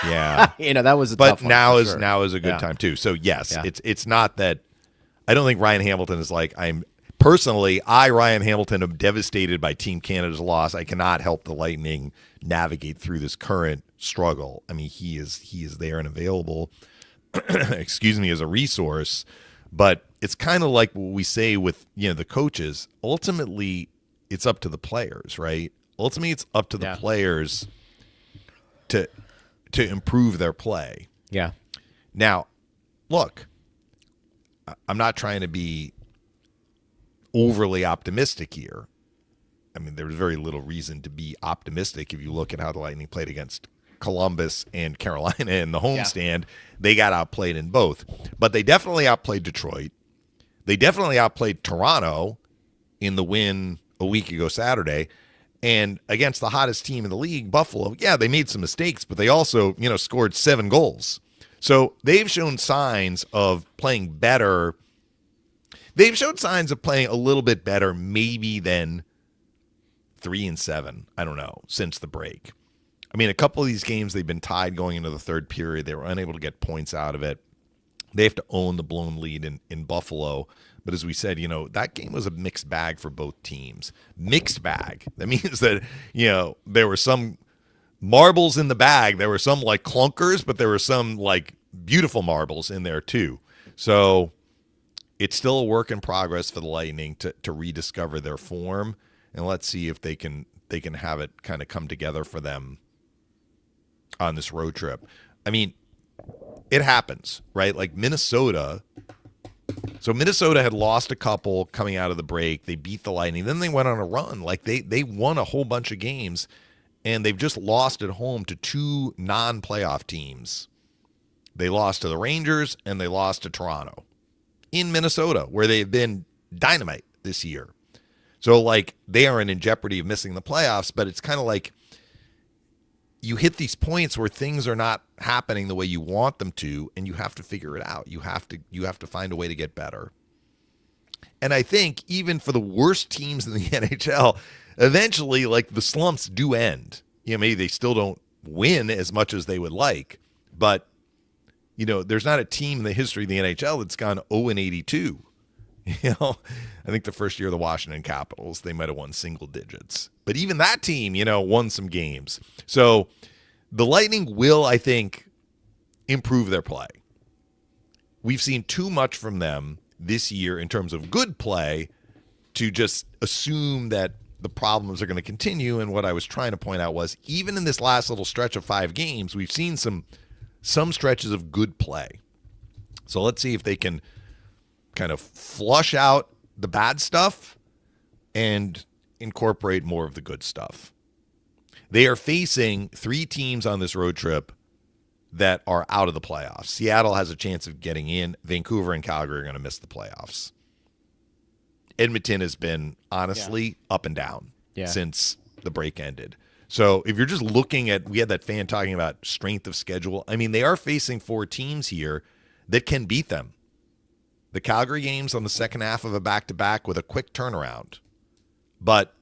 D: Yeah.
C: That was a
D: but
C: tough one.
D: But now is a good time too. So yes, it's not that I don't think Ryan Hamilton is like Ryan Hamilton, am devastated by Team Canada's loss. I cannot help the Lightning navigate through this current struggle. I mean, he is there and available, as a resource. But it's kind of like what we say with, the coaches. Ultimately, it's up to the players, right? Ultimately, it's up to the players to improve their play.
C: Yeah.
D: Now, look, I'm not trying to be overly optimistic here. I mean, there's very little reason to be optimistic if you look at how the Lightning played against Columbus and Carolina in the homestand. They got outplayed in both. But they definitely outplayed Detroit. They definitely outplayed Toronto in the win a week ago Saturday. And against the hottest team in the league, Buffalo, they made some mistakes, but they also, scored 7 goals. So they've shown signs of playing better. They've shown signs of playing a little bit better maybe than 3-7, I don't know, since the break. I mean, a couple of these games, they've been tied going into the third period. They were unable to get points out of it. They have to own the blown lead in Buffalo. But as we said, that game was a mixed bag for both teams. Mixed bag. That means that, there were some marbles in the bag. There were some like clunkers, but there were some like beautiful marbles in there too. So it's still a work in progress for the Lightning to rediscover their form. And let's see if they can have it kind of come together for them on this road trip. I mean, it happens, right? Like Minnesota. So Minnesota had lost a couple coming out of the break. They beat the Lightning. Then they went on a run. Like they won a whole bunch of games, and they've just lost at home to 2 non-playoff teams. They lost to the Rangers, and they lost to Toronto. in Minnesota, where they've been dynamite this year. So, like, they aren't in jeopardy of missing the playoffs, but it's kind of like you hit these points where things are not happening the way you want them to, and you have to figure it out. You have to find a way to get better. And I think even for the worst teams in the NHL, eventually, like, the slumps do end. You know, maybe they still don't win as much as they would like, but, you know, there's not a team in the history of the NHL that's gone 0-82. You know, I think the first year of the Washington Capitals, they might have won single digits. But even that team, you know, won some games. So the Lightning will, I think, improve their play. We've seen too much from them this year in terms of good play to just assume that the problems are going to continue. And what I was trying to point out was, even in this last little stretch of 5 games, we've seen some stretches of good play. So let's see if they can kind of flush out the bad stuff and incorporate more of the good stuff. They are facing 3 teams on this road trip that are out of the playoffs. Seattle has a chance of getting in. Vancouver and Calgary are going to miss the playoffs. Edmonton has been, honestly, up and down since the break ended. So if you're just looking at, we had that fan talking about strength of schedule. I mean, they are facing 4 teams here that can beat them. The Calgary game's on the second half of a back-to-back with a quick turnaround. But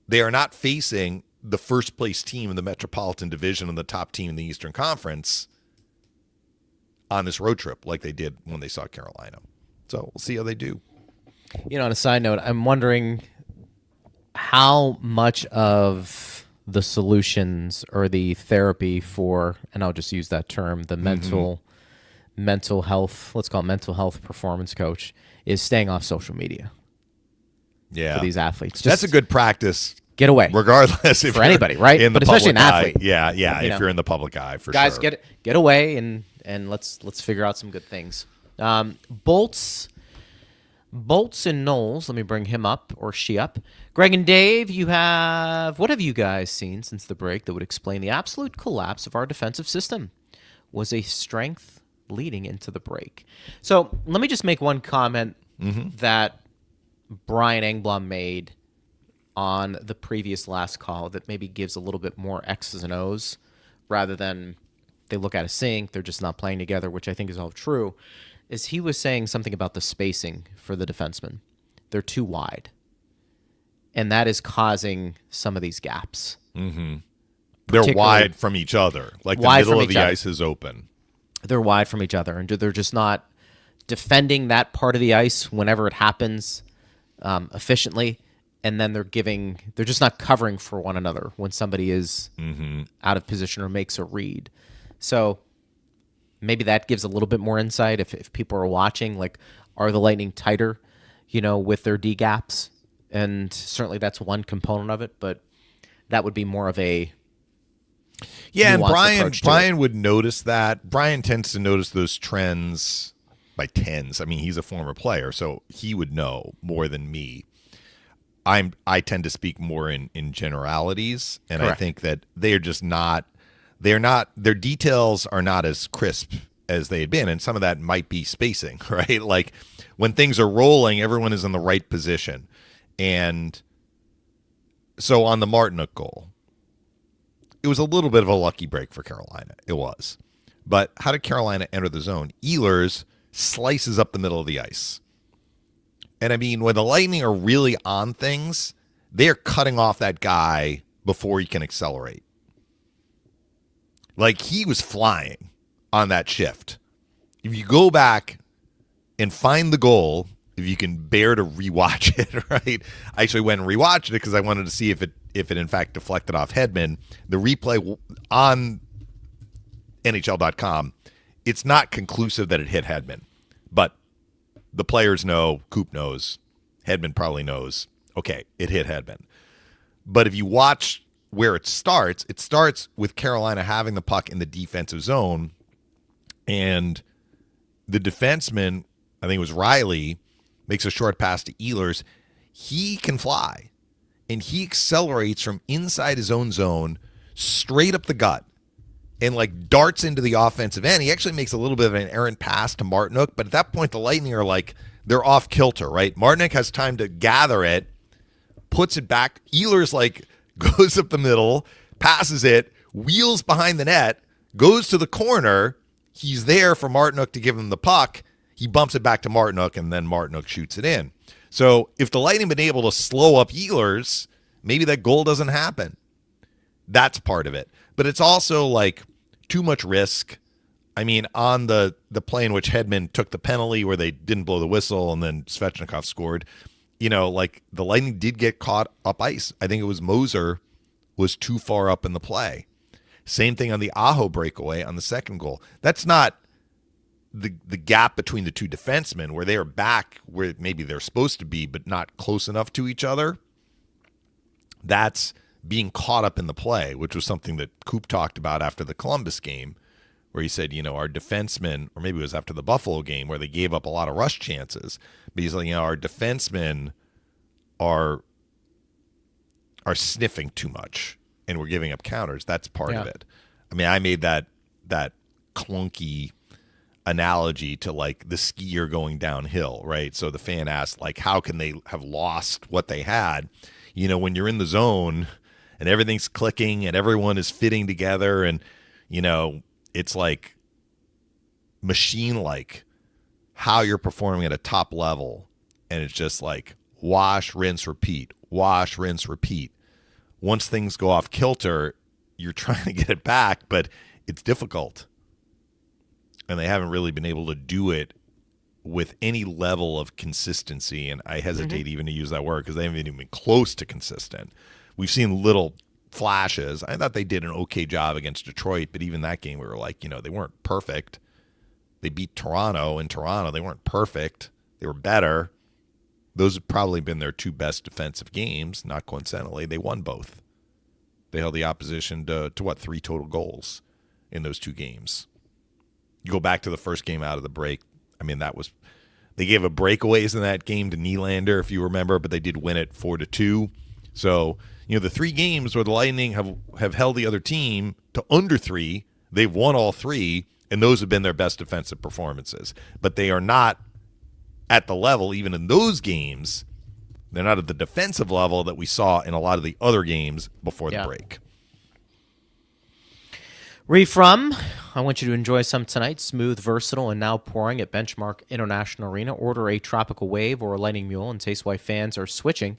D: they are not facing the first-place team in the Metropolitan Division and the top team in the Eastern Conference on this road trip like they did when they saw Carolina. So we'll see how they do.
C: You know, on a side note, I'm wondering how much of the solutions or the therapy for, and I'll just use that term, the mental health, let's call it mental health performance coach, is staying off social media.
D: Yeah.
C: For these athletes. Just
D: that's a good practice.
C: Get away.
D: Regardless. If
C: for anybody, right?
D: In
C: but
D: the
C: especially an
D: public
C: athlete.
D: eye. Yeah.
C: You
D: If
C: know.
D: you're in the public eye, for
C: Guys,
D: sure.
C: get away and let's figure out some good things. Bolts and Knowles, let me bring him up or she up. Greg and Dave, what have you guys seen since the break that would explain the absolute collapse of our defensive system? Was a strength leading into the break. So let me just make one comment that Brian Engblom made on the previous last call that maybe gives a little bit more X's and O's rather than they look at a sync, they're just not playing together, which I think is all true, is he was saying something about the spacing for the defensemen. They're too wide. And that is causing some of these gaps.
D: Mm-hmm. They're wide from each other. Like the middle of the ice is open.
C: They're wide from each other, and they're just not defending that part of the ice whenever it happens efficiently, and then they're just not covering for one another when somebody is out of position or makes a read. So maybe that gives a little bit more insight if people are watching, like, are the Lightning tighter, with their D gaps? And certainly that's one component of it, but that would be more of a
D: and Brian would notice that. Brian tends to notice those trends by tens. I mean, he's a former player, so he would know more than me. I tend to speak more in generalities, and correct. I think that they're not their details are not as crisp as they had been, and some of that might be spacing, right? Like when things are rolling, everyone is in the right position. And so on the Martinook goal, it was a little bit of a lucky break for Carolina. It was. But how did Carolina enter the zone? Ehlers slices up the middle of the ice. And I mean, when the Lightning are really on things, they're cutting off that guy before he can accelerate. Like, he was flying on that shift. If you go back and find the goal, if you can bear to rewatch it, right? I actually went and rewatched it because I wanted to see if it in fact deflected off Hedman. The replay on NHL.com, it's not conclusive that it hit Hedman, but the players know, Coop knows, Hedman probably knows, okay, it hit Hedman. But if you watch where it starts with Carolina having the puck in the defensive zone, and the defenseman, I think it was Riley, makes a short pass to Ehlers. He can fly, and he accelerates from inside his own zone straight up the gut and like darts into the offensive end. He actually makes a little bit of an errant pass to Martinook, but at that point the Lightning are like, they're off kilter, right? Martinook has time to gather it, puts it back. Ehlers like goes up the middle, passes it, wheels behind the net, goes to the corner. He's there for Martinook to give him the puck. He bumps it back to Martinook, and then Martinook shoots it in. So if the Lightning been able to slow up Ehlers, maybe that goal doesn't happen. That's part of it. But it's also like too much risk. I mean, on the play in which Hedman took the penalty where they didn't blow the whistle and then Svechnikov scored, like the Lightning did get caught up ice. I think it was Moser was too far up in the play. Same thing on the Aho breakaway on the second goal. That's not the gap between the two defensemen where they are back where maybe they're supposed to be, but not close enough to each other. That's being caught up in the play, which was something that Coop talked about after the Columbus game, where he said, our defensemen, or maybe it was after the Buffalo game where they gave up a lot of rush chances. But he's like, our defensemen are sniffing too much and we're giving up counters. That's part of it. I mean, I made that clunky analogy to like the skier going downhill, right? So the fan asked, like, how can they have lost what they had? When you're in the zone and everything's clicking and everyone is fitting together and, it's like machine-like how you're performing at a top level. And it's just like wash, rinse, repeat, wash, rinse, repeat. Once things go off kilter, you're trying to get it back, but it's difficult. And they haven't really been able to do it with any level of consistency. And I hesitate even to use that word because they haven't even been close to consistent. We've seen little flashes. I thought they did an okay job against Detroit, but even that game we were like, they weren't perfect. They beat Toronto in Toronto. They weren't perfect. They were better. Those have probably been their two best defensive games, not coincidentally. They won both. They held the opposition to 3 total goals in those two games. You go back to the first game out of the break. I mean, they gave a breakaways in that game to Nylander, if you remember, but they did win it 4-2. So, the 3 games where the Lightning have held the other team to under 3, they've won all 3, and those have been their best defensive performances. But they are not at the level, even in those games, they're not at the defensive level that we saw in a lot of the other games before the break.
C: Reif Rum, I want you to enjoy some tonight. Smooth, versatile, and now pouring at Benchmark International Arena. Order a Tropical Wave or a Lightning Mule and taste why fans are switching.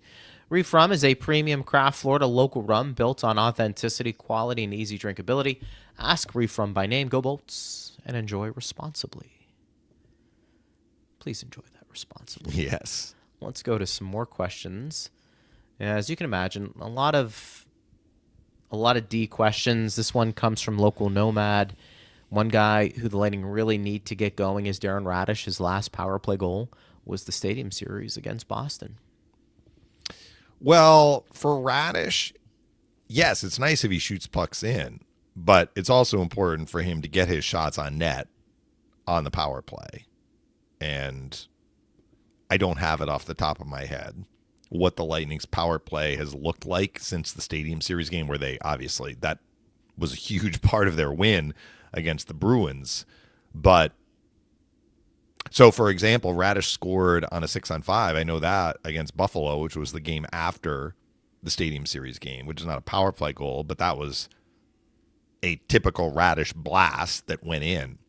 C: Reif Rum is a premium craft Florida local rum built on authenticity, quality, and easy drinkability. Ask Reif Rum by name. Go Bolts, and enjoy responsibly. Please enjoy that responsibly.
D: Yes.
C: Let's go to some more questions. As you can imagine, a lot of D questions. This one comes from Local Nomad. One guy who the Lightning really need to get going is Darren Radish. His last power play goal was the Stadium Series against Boston.
D: Well, for Radish, yes, it's nice if he shoots pucks in, but it's also important for him to get his shots on net on the power play. And I don't have it off the top of my head what the Lightning's power play has looked like since the Stadium Series game, where they obviously, that was a huge part of their win against the Bruins. But so, for example, Radish scored on a 6-on-5. I know that against Buffalo, which was the game after the Stadium Series game, which is not a power play goal, but that was a typical Radish blast that went in.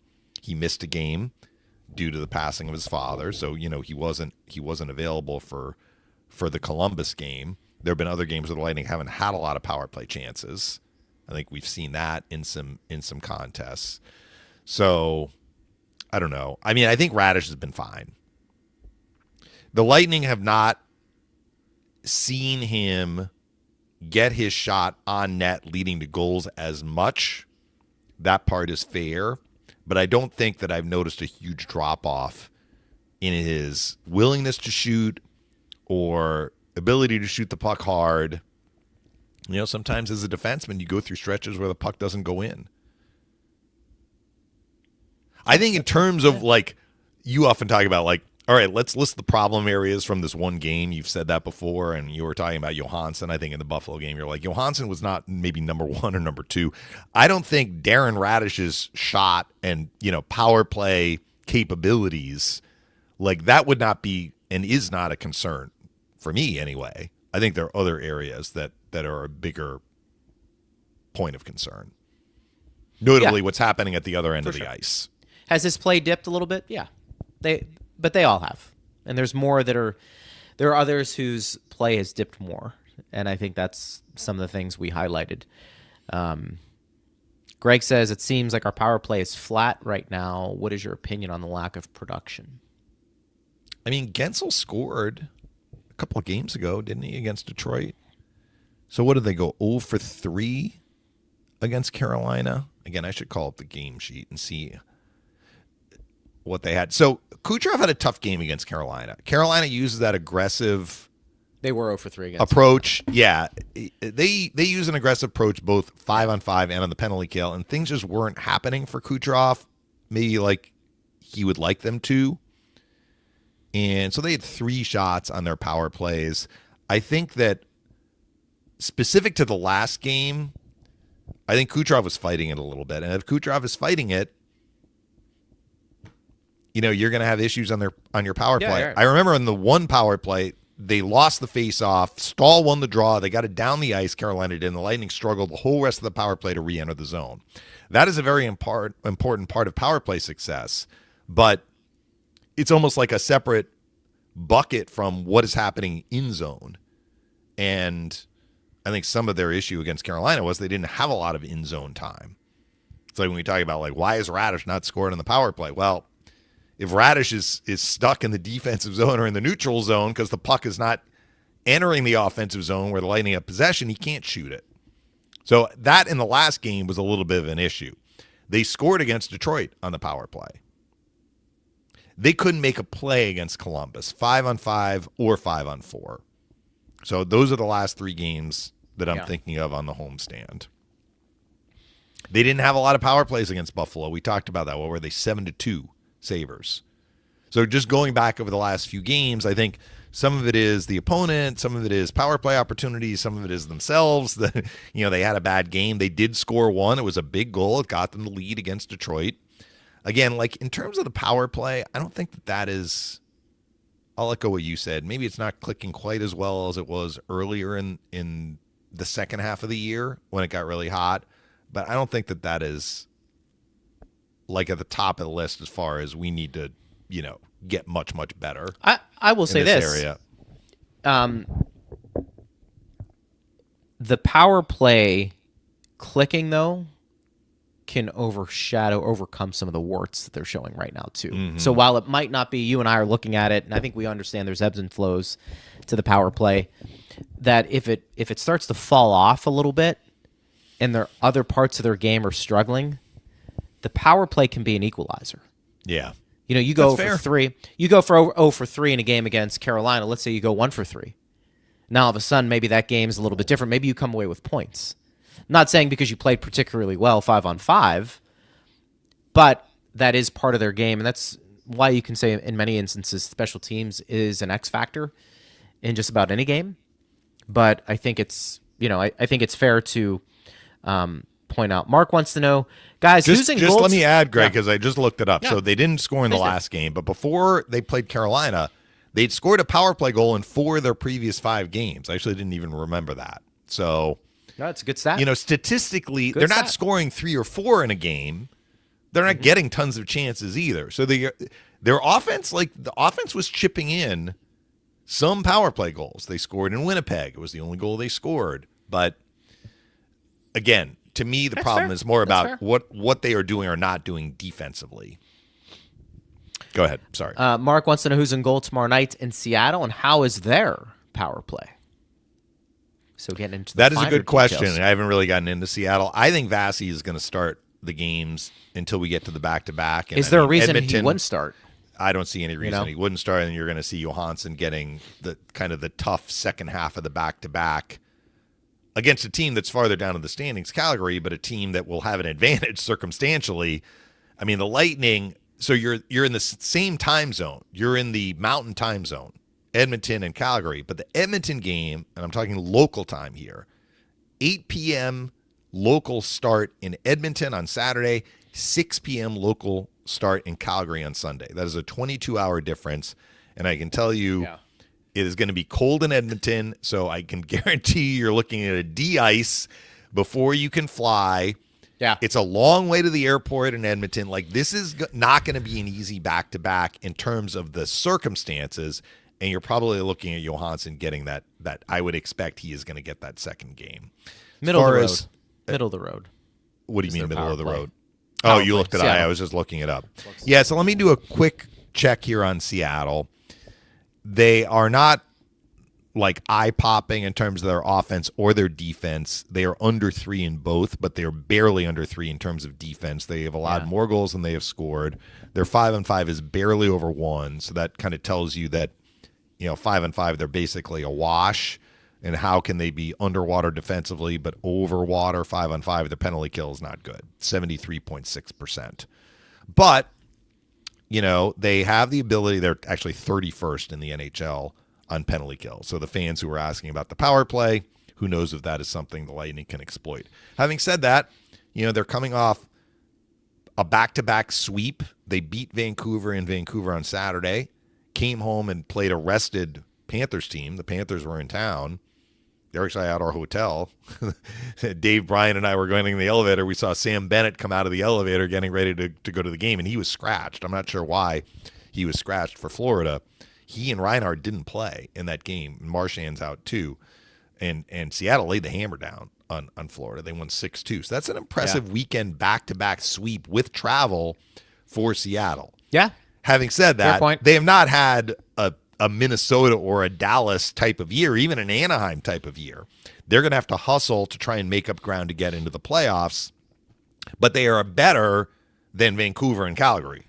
D: He missed a game due to the passing of his father, so he wasn't available for the Columbus game. There have been other games where the Lightning haven't had a lot of power play chances. I think we've seen that in some contests. So I don't know. I mean, I think Radish has been fine. The Lightning have not seen him get his shot on net leading to goals as much. That part is fair. But I don't think that I've noticed a huge drop-off in his willingness to shoot or ability to shoot the puck hard. Sometimes as a defenseman, you go through stretches where the puck doesn't go in. I think in terms of, like, you often talk about, like, All right, let's list the problem areas from this one game. You've said that before, and you were talking about Johansson. I think in the Buffalo game, you're like, Johansson was not maybe number 1 or number 2. I don't think Darren Radish's shot and, power play capabilities, like that would not be and is not a concern for me anyway. I think there are other areas that are a bigger point of concern. Notably, what's happening at the other end of the ice.
C: Has his play dipped a little bit? Yeah. But they all have. And there are others whose play has dipped more. And I think that's some of the things we highlighted. Greg says, it seems like our power play is flat right now. What is your opinion on the lack of production?
D: I mean, Gensel scored a couple of games ago, didn't he, against Detroit? So what did they go, 0 for 3 against Carolina? Again, I should call up the game sheet and see what they had. So Kucherov had a tough game against Carolina. Carolina uses that aggressive
C: They were 0 for 3 against
D: approach. Yeah. They use an aggressive approach both 5-on-5 and on the penalty kill, and things just weren't happening for Kucherov, maybe like he would like them to. And so they had 3 shots on their power plays. I think that specific to the last game, I think Kucherov was fighting it a little bit. And if Kucherov is fighting it, you're going to have issues on your power play.
C: Right.
D: I remember in the one power play, they lost the face-off. Stahl won the draw. They got it down the ice, Carolina did, and the Lightning struggled the whole rest of the power play to re-enter the zone. That is a very important part of power play success, but it's almost like a separate bucket from what is happening in zone. And I think some of their issue against Carolina was they didn't have a lot of in-zone time. It's like when we talk about, like, why is Radish not scoring in the power play? Well, if Radish is stuck in the defensive zone or in the neutral zone because the puck is not entering the offensive zone where the Lightning have possession, he can't shoot it. So that in the last game was a little bit of an issue. They scored against Detroit on the power play. They couldn't make a play against Columbus, 5-on-5 or 5-on-4. So those are the last 3 games that I'm thinking of on the homestand. They didn't have a lot of power plays against Buffalo. We talked about that. What were they? 7-2 Sabres. So just going back over the last few games, I think some of it is the opponent, some of it is power play opportunities, some of it is themselves. They had a bad game. They did score 1. It was a big goal. It got them the lead against Detroit. Again, like in terms of the power play, I don't think that is. I'll echo what you said. Maybe it's not clicking quite as well as it was earlier in the second half of the year when it got really hot. But I don't think that is like at the top of the list as far as we need to, get much, much better.
C: I will say this.
D: Area.
C: The power play clicking, though, can overcome some of the warts that they're showing right now, too. Mm-hmm. So while it might not be, you and I are looking at it, and I think we understand there's ebbs and flows to the power play, that if it starts to fall off a little bit and their other parts of their game are struggling, the power play can be an equalizer.
D: Yeah.
C: You go for 3. You go for 0 for 3 in a game against Carolina. Let's say you go 1 for 3. Now, all of a sudden, maybe that game's a little bit different. Maybe you come away with points. Not saying because you played particularly well 5-on-5, but that is part of their game, and that's why you can say in many instances special teams is an X factor in just about any game. But I think it's I think it's fair to point out. Mark wants to know, guys,
D: just
C: goals.
D: Let me add, Greg, because I just looked it up. Yeah. So they didn't score in the last game, but before they played Carolina, they'd scored a power play goal in 4 of their previous 5 games. I actually didn't even remember that. So
C: that's a good stat.
D: Statistically, they're not scoring 3 or 4 in a game. They're not getting tons of chances either. So their offense, the offense was chipping in some power play goals. They scored in Winnipeg. It was the only goal they scored. But again, to me, the problem is more about what they are doing or not doing defensively. Go ahead. Sorry.
C: Mark wants to know who's in goal tomorrow night in Seattle and how is their power play. So getting into
D: that is a good question.
C: details.
D: I haven't really gotten into Seattle. I think Vasi is going to start the games until we get to the back-to-back.
C: Is there a reason he wouldn't start?
D: I don't see any reason he wouldn't start, and you're going to see Johansson getting the kind of the tough second half of the back-to-back against a team that's farther down in the standings, Calgary, but a team that will have an advantage circumstantially. I mean, the Lightning So you're in the same time zone. You're in the Mountain Time Zone, Edmonton and Calgary. But the Edmonton game, and I'm talking local time here, 8 p.m. local start in Edmonton on Saturday, 6 p.m. local start in Calgary on Sunday. That is a 22-hour difference. And I can tell you it is going to be cold in Edmonton, so I can guarantee you're looking at a de-ice before you can fly.
C: Yeah.
D: It's a long way to the airport in Edmonton. Like, this is not going to be an easy back-to-back in terms of the circumstances, and you're probably looking at Johansson getting that I would expect he is going to get that second game.
C: Middle of the road. Middle of the road.
D: What do you mean middle of the road?
C: Power
D: Oh, you
C: play.
D: looked at it.
C: Seattle.
D: I was just looking it up. Yeah, so let me do a quick check here on Seattle. They are not like eye-popping in terms of their offense or their defense. They are under 3 in both, but they are barely under 3 in terms of defense. They have allowed more goals than they have scored. Their 5-on-5 is barely over 1, so that kind of tells you that, 5-on-5, they're basically a wash. And how can they be underwater defensively but over water 5-on-5? The penalty kill is not good, 73.6%. But, they have the ability. They're actually 31st in the NHL on penalty kill. So the fans who were asking about the power play, who knows if that is something the Lightning can exploit. Having said that, they're coming off a back-to-back sweep. They beat Vancouver in Vancouver on Saturday, came home and played a rested Panthers team. The Panthers were in town. They're actually at our hotel. Dave, Brian, and I were going in the elevator. We saw Sam Bennett come out of the elevator getting ready to go to the game, and he was scratched. I'm not sure why he was scratched for Florida. He and Reinhart didn't play in that game. Marchand's out too. And Seattle laid the hammer down on Florida. They won 6-2. So that's an impressive weekend back-to-back sweep with travel for Seattle.
C: Yeah.
D: Having said
C: Fair
D: that,
C: point.
D: they have not had a Minnesota or a Dallas type of year, even an Anaheim type of year. They're going to have to hustle to try and make up ground to get into the playoffs, but they are better than Vancouver and Calgary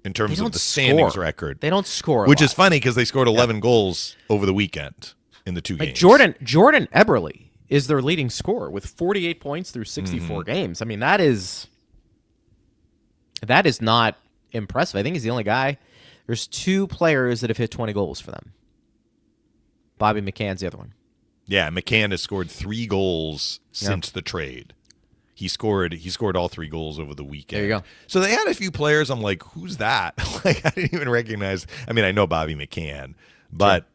D: in terms of the standings record.
C: They don't score,
D: which is funny because they scored 11 goals over the weekend in the two
C: like
D: games.
C: Jordan Eberle is their leading scorer with 48 points through 64 games. I mean, that is not impressive. I think he's the only guy. There's 2 players that have hit 20 goals for them. Bobby McCann's the other one.
D: Yeah, McCann has scored 3 goals since the trade. He scored all 3 goals over the weekend.
C: There you go.
D: So they had a few players. I'm like, who's that? Like, I didn't even recognize. I mean, I know Bobby McCann, but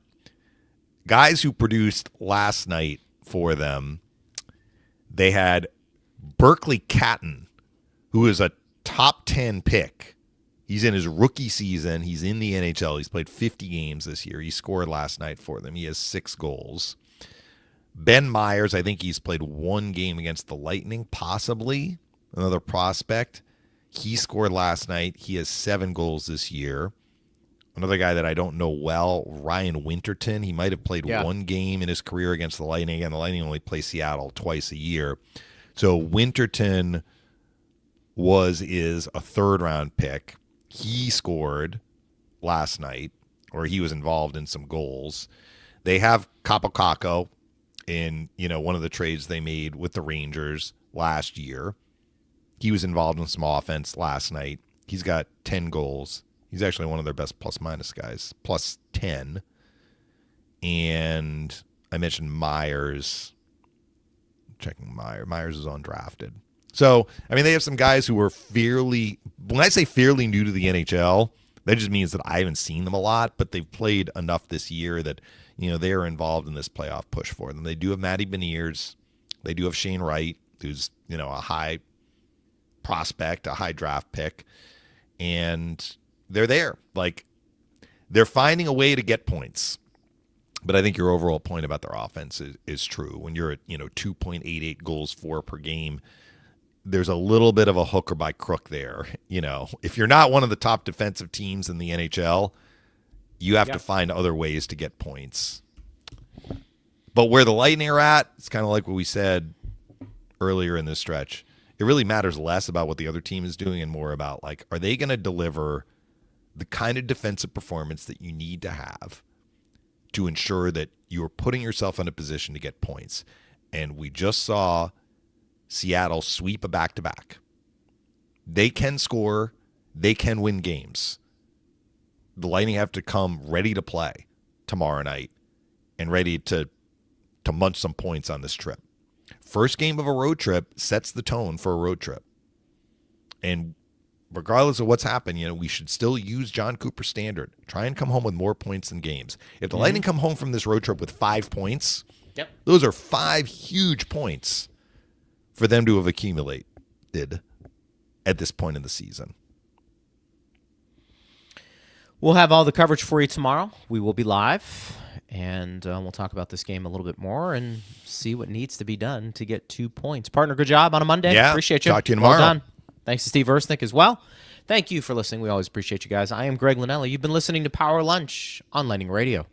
D: guys who produced last night for them, they had Berkeley Catton, who is a top 10 pick. He's in his rookie season. He's in the NHL. He's played 50 games this year. He scored last night for them. He has 6 goals. Ben Myers, I think he's played 1 game against the Lightning, possibly. Another prospect. He scored last night. He has 7 goals this year. Another guy that I don't know well, Ryan Winterton. He might have played 1 game in his career against the Lightning. Again, the Lightning only play Seattle twice a year. So Winterton is a 3rd-round pick. He scored last night, or he was involved in some goals. They have Kapokako in, one of the trades they made with the Rangers last year. He was involved in some offense last night. He's got 10 goals. He's actually one of their best plus-minus guys, plus 10. And I mentioned Myers. Checking Myers. Myers is undrafted. So, I mean, they have some guys who are when I say fairly new to the NHL, that just means that I haven't seen them a lot, but they've played enough this year that, they are involved in this playoff push for them. They do have Matty Beniers. They do have Shane Wright, who's, a high prospect, a high draft pick. And they're there. Like, they're finding a way to get points. But I think your overall point about their offense is true. When you're at, 2.88 goals for per game, there's a little bit of a hook or by crook there. If you're not one of the top defensive teams in the NHL, you have to find other ways to get points. But where the Lightning are at, it's kind of like what we said earlier in this stretch. It really matters less about what the other team is doing and more about, like, are they going to deliver the kind of defensive performance that you need to have to ensure that you are putting yourself in a position to get points. And we just saw Seattle sweep a back-to-back. They can score, they can win games. The Lightning have to come ready to play tomorrow night and ready to munch some points on this trip. First game of a road trip sets the tone for a road trip. And regardless of what's happened, we should still use John Cooper's standard. Try and come home with more points than games. If the Lightning come home from this road trip with 5 points, those are 5 huge points for them to have accumulated at this point in the season.
C: We'll have all the coverage for you tomorrow. We will be live, and we'll talk about this game a little bit more and see what needs to be done to get 2 points. Partner, good job on a Monday.
D: Yeah,
C: appreciate you.
D: talk to you tomorrow.
C: Well done. Thanks to Steve Ersnick as well. Thank you for listening. We always appreciate you guys. I am Greg Linnelli. You've been listening to Power Lunch on Lightning Radio.